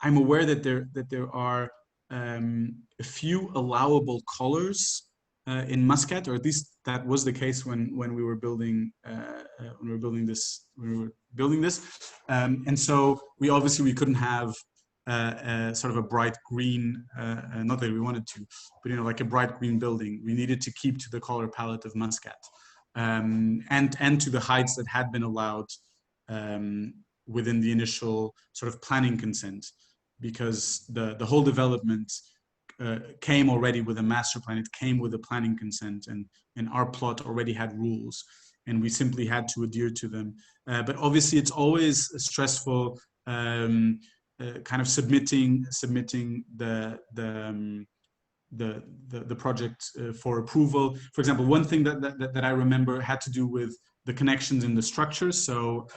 I'm aware that there are a few allowable colors in Muscat, or at least that was the case when we were building this. And so we couldn't have sort of a bright green, not that we wanted to, but like a bright green building. We needed to keep to the color palette of Muscat, and to the heights that had been allowed within the initial sort of planning consent, because the whole development came already with a master plan. It came with a planning consent, and our plot already had rules, and we simply had to adhere to them. But obviously, it's always stressful. Kind of submitting the project for approval. For example, one thing that I remember had to do with the connections in the structure. So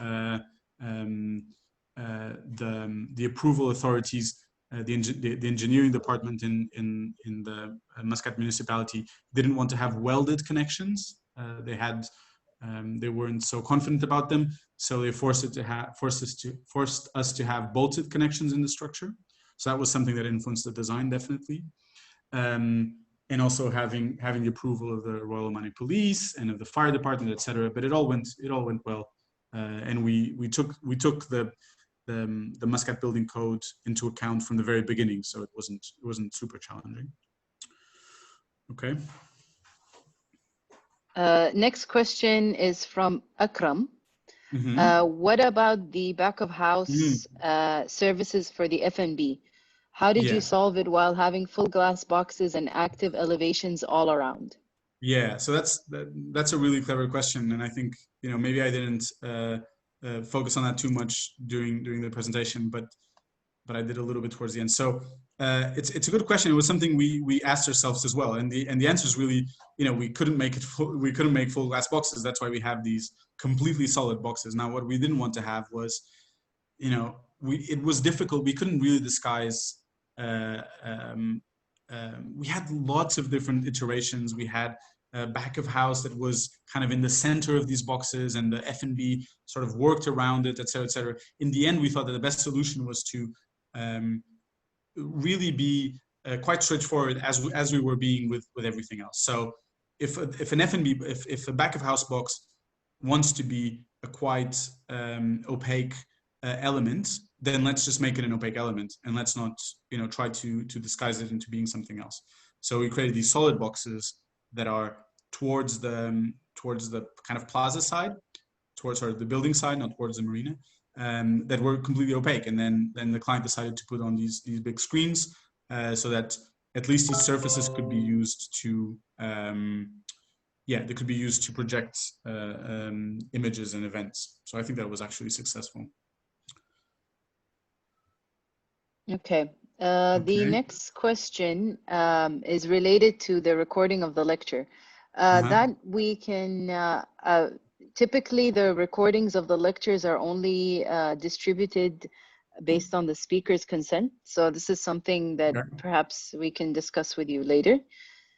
the approval authorities, the engineering department in the Muscat municipality didn't want to have welded connections. They weren't so confident about them, so they forced us to have bolted connections in the structure. So that was something that influenced the design, definitely, and also having the approval of the Royal Omani Police and of the fire department, etc. But it all went well, and we took the Muscat building code into account from the very beginning, so it wasn't super challenging. Okay. Next question is from Akram. What about the back of house services for the F&B? How did you solve it while having full glass boxes and active elevations all around? Yeah, so that's a really clever question, and I think maybe I didn't focus on that too much during the presentation, but I did a little bit towards the end. So it's a good question. It was something we asked ourselves as well, and the answer is really we couldn't make full glass boxes. That's why we have these completely solid boxes. Now, what we didn't want to have was it was difficult. We couldn't really disguise. We had lots of different iterations. We had a back of house that was kind of in the center of these boxes, and the F&B sort of worked around it, et cetera, et cetera. In the end, we thought that the best solution was to really be quite straightforward as we were being with everything else. So if an F&B, if a back of house box wants to be a quite opaque element, then let's just make it an opaque element, and let's not try to disguise it into being something else. So we created these solid boxes that are towards the kind of plaza side, towards the building side, not towards the marina, that were completely opaque. And then the client decided to put on these big screens so that at least these surfaces could be used to they could be used to project images and events. So I think that was actually successful. Okay. The next question is related to the recording of the lecture. That we can, typically the recordings of the lectures are only distributed based on the speaker's consent. So this is something that perhaps we can discuss with you later.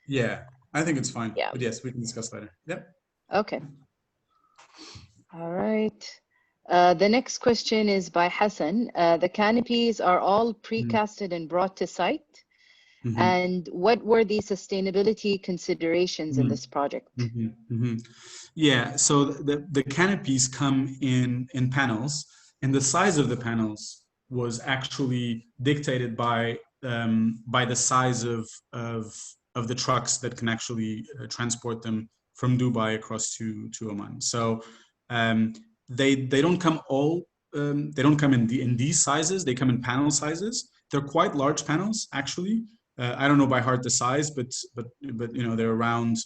Yeah, I think it's fine. Yeah. But yes, we can discuss later. Yep. Okay. All right. The next question is by Hassan. The canopies are all precasted and brought to site. And what were the sustainability considerations in this project? Yeah, so the canopies come in panels, and the size of the panels was actually dictated by the size of the trucks that can actually transport them from Dubai across to Oman. So they don't come they don't come in these sizes. They come in panel sizes. They're quite large panels, actually. I don't know by heart the size, but you know, they're around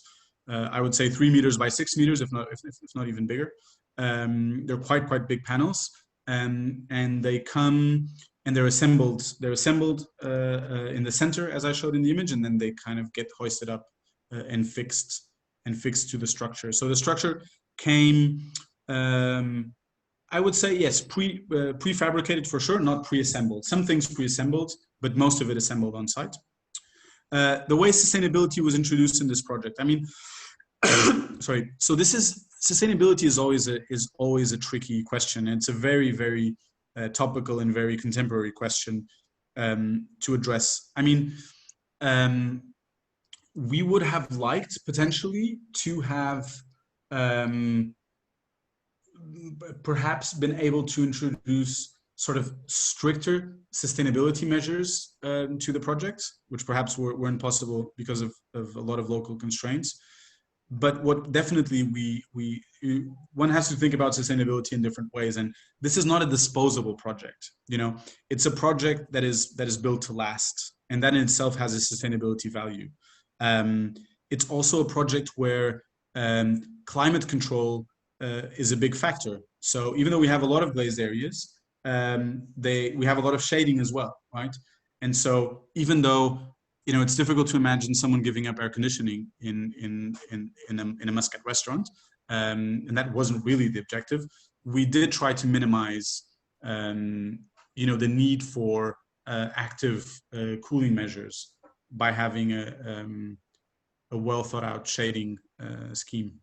I would say 3 meters by 6 meters, if not even bigger. They're quite big panels, and they come and they're assembled. They're assembled in the center, as I showed in the image, and then they kind of get hoisted up and fixed to the structure. So the structure came, I would say, yes, prefabricated for sure, not pre-assembled. Some things pre-assembled, but most of it assembled on site. The way sustainability was introduced in this project, I mean, sorry. So sustainability is always a tricky question. It's a very topical and very contemporary question to address. I mean, we would have liked potentially to have perhaps been able to introduce sort of stricter sustainability measures to the project, which perhaps weren't possible because of a lot of local constraints. But what definitely one has to think about sustainability in different ways, and this is not a disposable project. You know, it's a project that is built to last, and that in itself has a sustainability value. It's also a project where climate control is a big factor. So even though we have a lot of glazed areas, we have a lot of shading as well, right? And so even though, you know, it's difficult to imagine someone giving up air conditioning in a Muscat restaurant, and that wasn't really the objective. We did try to minimize, you know, the need for active cooling measures by having a well thought out shading scheme.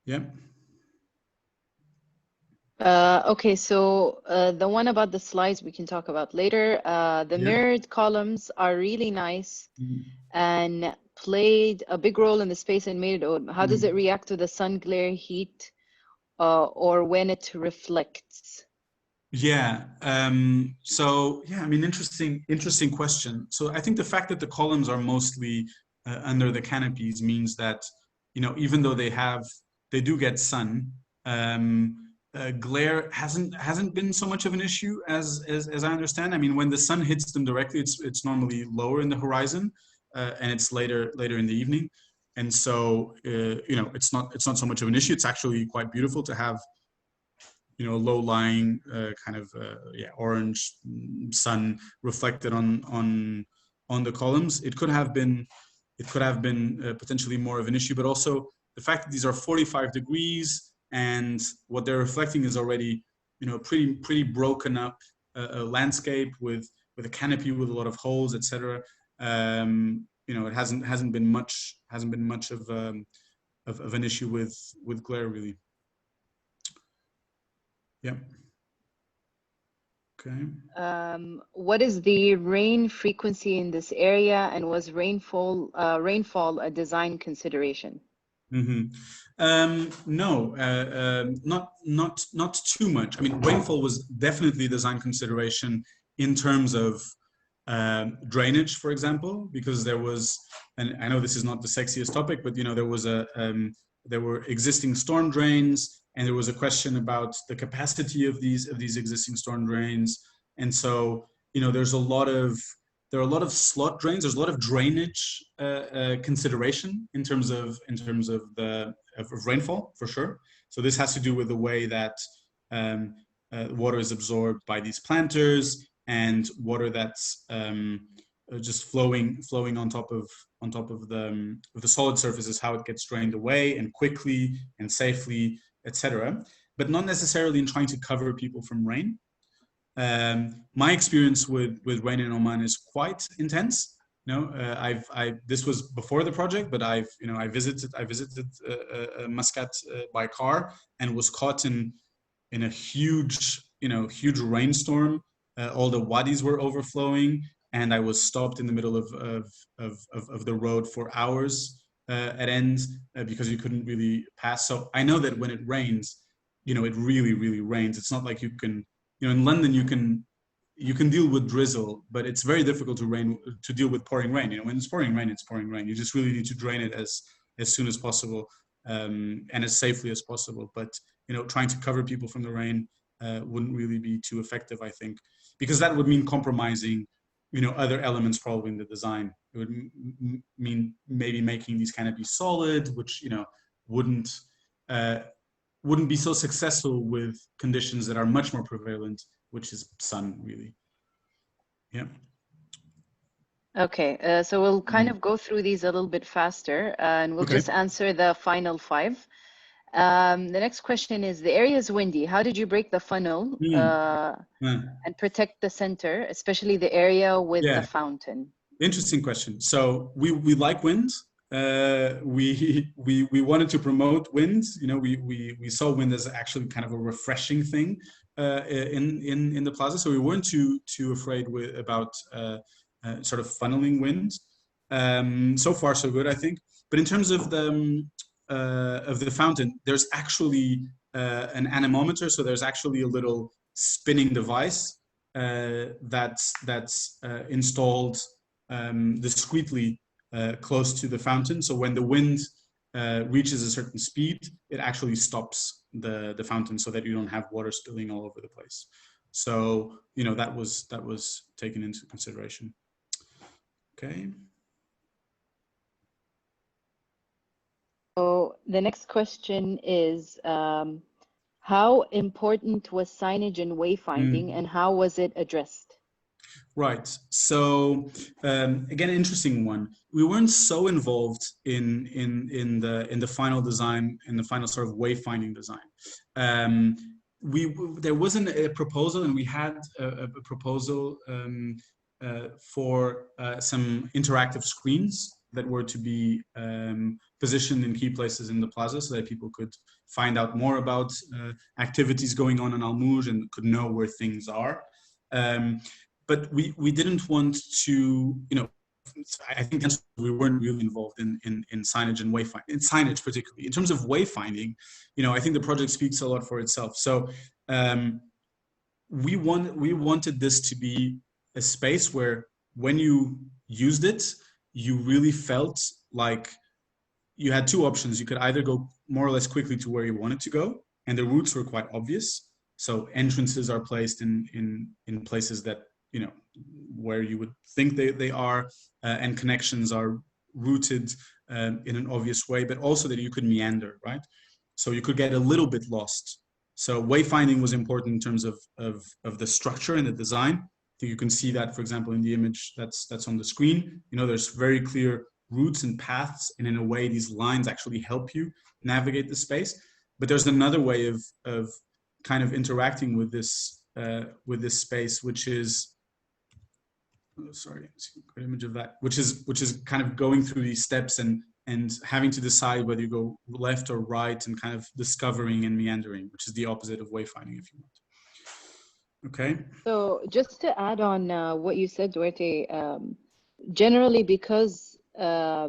Yeah. Okay, so the one about the slides we can talk about later. The mirrored columns are really nice and played a big role in the space and made it. How does it react to the sun glare, heat, or when it reflects? Yeah. So yeah, I mean, interesting question. So I think the fact that the columns are mostly under the canopies means that, you know, even though they do get sun. Glare hasn't been so much of an issue as I understand. I mean, when the sun hits them directly, it's normally lower in the horizon, and it's later in the evening, and so you know, it's not so much of an issue. It's actually quite beautiful to have, you know, low-lying kind of orange sun reflected on the columns. It could have been potentially more of an issue, but also the fact that these are 45 degrees. And what they're reflecting is already, you know, pretty broken up landscape with a canopy with a lot of holes, etc. You know, it hasn't been much of an issue with glare, really. Yeah. Okay. What is the rain frequency in this area, and was rainfall a design consideration? No, not too much. I mean, rainfall was definitely a design consideration in terms of drainage, for example, because there was, and I know this is not the sexiest topic, but there was there were existing storm drains, and there was a question about the capacity of these existing storm drains, and so there are a lot of slot drains. There's a lot of drainage consideration in terms of the rainfall, for sure. So this has to do with the way that water is absorbed by these planters, and water that's just flowing on top of the solid surfaces, how it gets drained away and quickly and safely, etc. But not necessarily in trying to cover people from rain. My experience with rain in Oman is quite intense. This was before the project, but I visited Muscat by car and was caught in a huge rainstorm. All the wadis were overflowing, and I was stopped in the middle of the road for hours at end because you couldn't really pass. So I know that when it rains, it really, really rains. It's not like you can, in London you can deal with drizzle, but it's very difficult to deal with pouring rain. When it's pouring rain, it's pouring rain. You just really need to drain it as soon as possible and as safely as possible. But trying to cover people from the rain wouldn't really be too effective, I think, because that would mean compromising other elements probably in the design. It would mean maybe making these canopies solid, which wouldn't be so successful with conditions that are much more prevalent, which is sun, really. Yeah. Okay, so we'll kind of go through these a little bit faster, and we'll just answer the final 5. The next question is, the area is windy. How did you break the funnel and protect the center, especially the area with the fountain? Interesting question. So we like wind. We wanted to promote wind. We saw wind as actually kind of a refreshing thing in the plaza. So we weren't too afraid about sort of funneling wind. So far, so good, I think. But in terms of the fountain, there's actually an anemometer. So there's actually a little spinning device that's installed discreetly close to the fountain. So when the wind reaches a certain speed, it actually stops the fountain so that you don't have water spilling all over the place. So that was taken into consideration. Okay. So the next question is, how important was signage and wayfinding, and how was it addressed? Right. So again, interesting one. We weren't so involved in the final design, in the final sort of wayfinding design. There wasn't a proposal, and we had a proposal for some interactive screens that were to be positioned in key places in the plaza so that people could find out more about activities going on in Al Mouj and could know where things are. But we didn't want to, I think we weren't really involved in signage and wayfinding, in signage particularly. In terms of wayfinding, I think the project speaks a lot for itself. So we wanted this to be a space where when you used it, you really felt like you had 2 options. You could either go more or less quickly to where you wanted to go, and the routes were quite obvious. So entrances are placed in places that, where you would think they are, and connections are routed in an obvious way, but also that you could meander, right? So you could get a little bit lost. So wayfinding was important in terms of the structure and the design. I think you can see that, for example, in the image that's on the screen. There's very clear routes and paths, and in a way, these lines actually help you navigate the space. But there's another way of kind of interacting with this space, which is, sorry, great image of that, which is kind of going through these steps and having to decide whether you go left or right, and kind of discovering and meandering, which is the opposite of wayfinding, if you want. Okay. So just to add on what you said, Duarte, generally because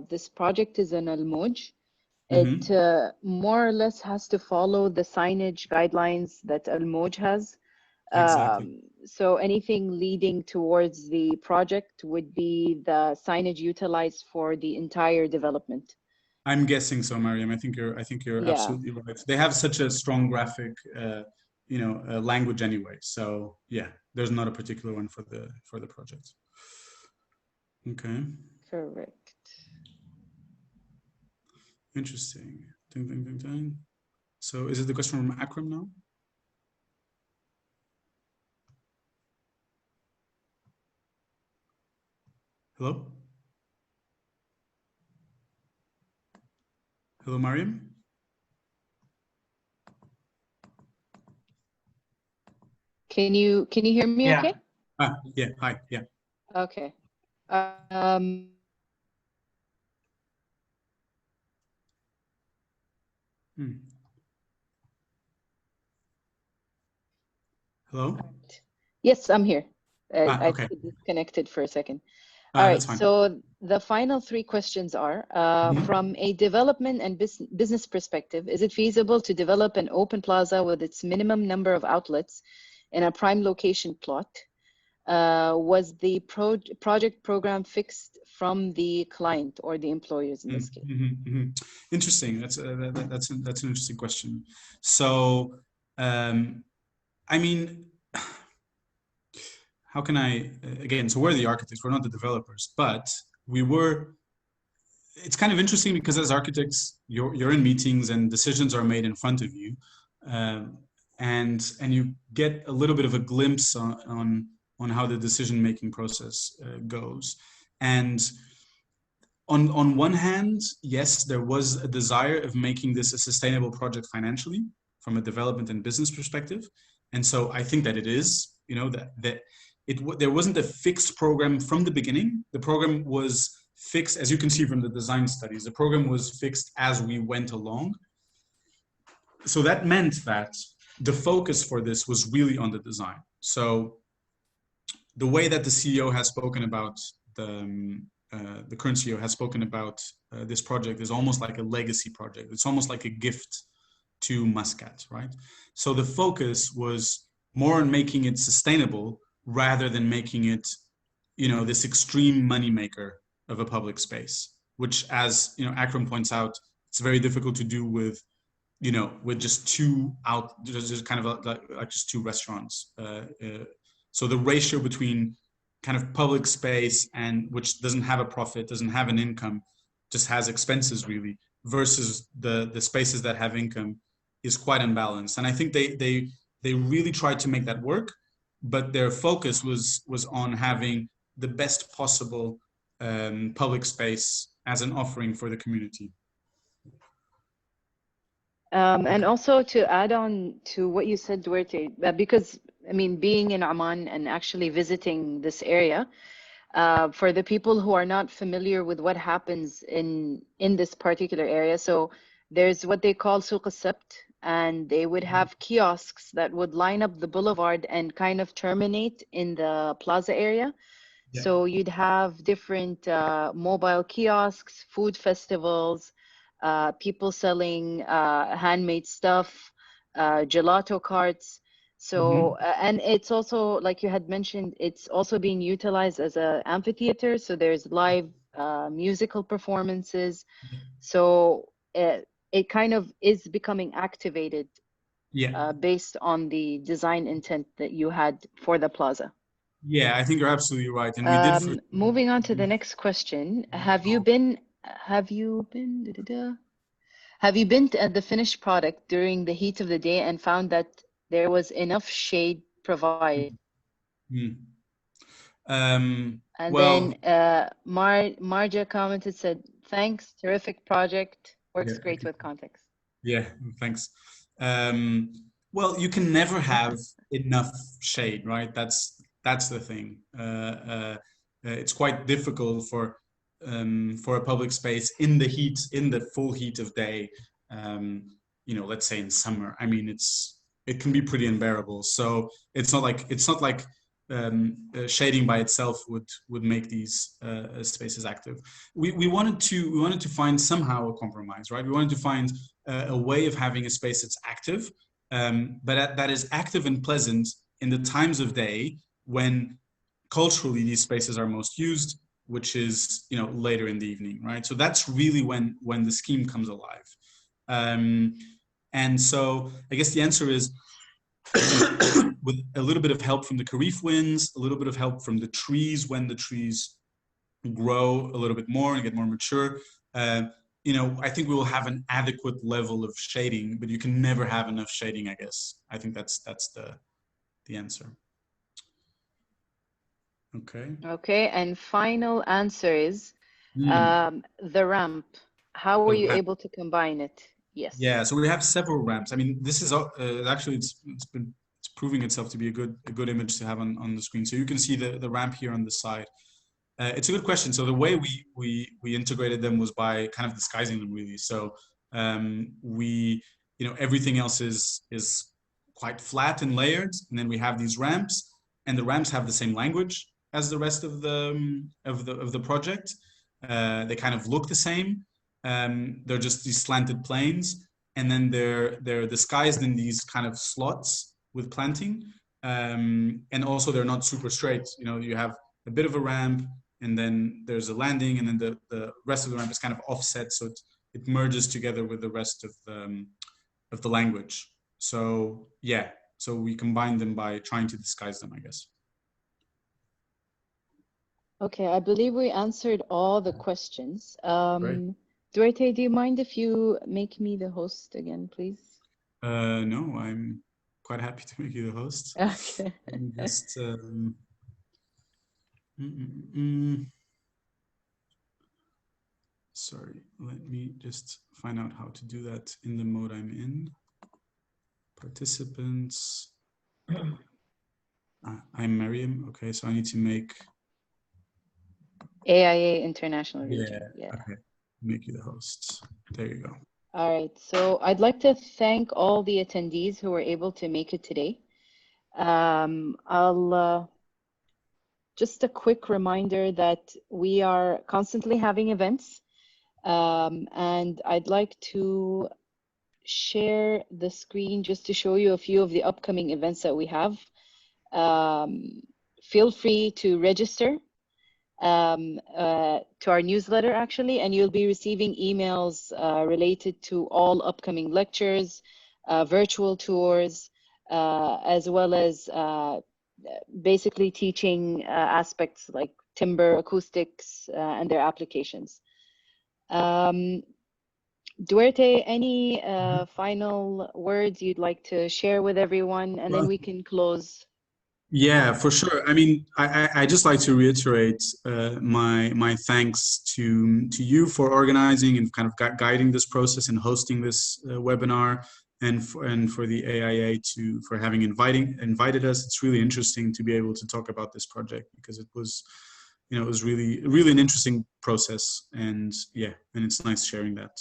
this project is in Al Mouj, it more or less has to follow the signage guidelines that Al Mouj has. Exactly. So anything leading towards the project would be the signage utilized for the entire development. I'm guessing so, Mariam. I think you're Yeah, absolutely right. They have such a strong graphic, language anyway. So yeah, there's not a particular one for the project. Okay, correct. interesting. Ding, ding, ding, ding. So is it the question from Akram now? Hello? Hello, Mariam? Can you hear me Yeah. okay? Yeah, hi, yeah. Okay. Um, Hmm. Hello? yes, I'm here. I Okay. disconnected for a second. All That's right, fine. so the final three questions are, Mhm. from a development and business perspective, is it feasible to develop an open plaza with its minimum number of outlets in a prime location plot? Was the project program fixed from the client or the employers in this case? Interesting. That's an interesting question. So, I mean, how can I again? So we're the architects. We're not the developers, but we were. It's kind of interesting because as architects, you're in meetings and decisions are made in front of you, um, and you get a little bit of a glimpse on how the decision making process goes. And on one hand, yes, there was a desire of making this a sustainable project financially from a development and business perspective. And so I think that it is, there wasn't a fixed program from the beginning. The program was fixed, as you can see from the design studies, the program was fixed as we went along. So that meant that the focus for this was really on the design. So the way that the CEO has spoken about the current CEO has spoken about this project is almost like a legacy project. It's almost like a gift to Muscat, right? So the focus was more on making it sustainable rather than making it, this extreme moneymaker of a public space, which, as Akram points out, it's very difficult to do with just just kind of like just two restaurants. So the ratio between kind of public space and which doesn't have a profit, doesn't have an income, just has expenses really, versus the spaces that have income is quite unbalanced. And I think they really tried to make that work, but their focus was on having the best possible public space as an offering for the community. And also to add on to what you said, Duarte, because I mean, being in Oman and actually visiting this area, for the people who are not familiar with what happens in this particular area, so there's what they call Souq al-Sabt, and they would have kiosks that would line up the boulevard and kind of terminate in the plaza area. Yeah. So you'd have different mobile kiosks, food festivals, people selling handmade stuff, gelato carts. So, and it's also, like you had mentioned, it's also being utilized as an amphitheater. So there's live musical performances. So it kind of is becoming activated based on the design intent that you had for the plaza. Yeah, I think you're absolutely right. And we did for Moving on to the next question. Have you been at the finished product during the heat of the day and found that there was enough shade provided? And well, then Marja commented, said, thanks, terrific project, works yeah, great with context. yeah, thanks. Well, you can never have enough shade, right? That's the thing. It's quite difficult for a public space in the heat, in the full heat of day. Let's say in summer. I mean, it can be pretty unbearable. So it's not like shading by itself would make these spaces active. We wanted to find somehow a compromise, right? We wanted to find a way of having a space that's active, but that is active and pleasant in the times of day when culturally these spaces are most used, which is, you know, later in the evening, right? So that's really when the scheme comes alive. And so I guess the answer is with a little bit of help from the Kharif winds, a little bit of help from the trees when the trees grow a little bit more and get more mature. You know, I think we will have an adequate level of shading, but you can never have enough shading, I guess. I think that's the answer. Okay. Okay, and final answer is the ramp. How were The you ramp. able to combine it? Yes. Yeah, so we have several ramps. I mean, this is actually it's proving itself to be a good image to have on the screen. So you can see the ramp here on the side. It's a good question. So the way we integrated them was by kind of disguising them, really. So you know, everything else is quite flat and layered, and then we have these ramps, and the ramps have the same language as the rest of the project. They kind of look the same. They're just these slanted planes, and then they're disguised in these kind of slots with planting, and also they're not super straight. You know, you have a bit of a ramp, and then there's a landing, and then the rest of the ramp is kind of offset, so it merges together with the rest of the language. So yeah, so we combine them by trying to disguise them, I guess. Okay, I believe we answered all the questions. Great. Duarte, do you mind if you make me the host again, please? No, I'm quite happy to make you the host. Okay. Let me just sorry, let me just find out how to do that in the mode I'm in. Participants. I'm Mariam. Okay, so I need to make AIA International Region. Yeah. Okay. Make you the host. There you go. All right. So I'd like to thank all the attendees who were able to make it today. Just a quick reminder that we are constantly having events, and I'd like to share the screen just to show you a few of the upcoming events that we have. Feel free to register to our newsletter, actually, and you'll be receiving emails related to all upcoming lectures, virtual tours, as well as basically teaching aspects like timber, acoustics, and their applications. Duarte, any final words you'd like to share with everyone, and then we can close? Yeah, for sure. I mean, I just like to reiterate my thanks to you for organizing and kind of guiding this process and hosting this webinar, and for the AIA for having invited us. It's really interesting to be able to talk about this project because it was, you know, it was really an interesting process, and yeah, and it's nice sharing that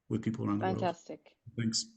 with people around the world. Fantastic. Thanks.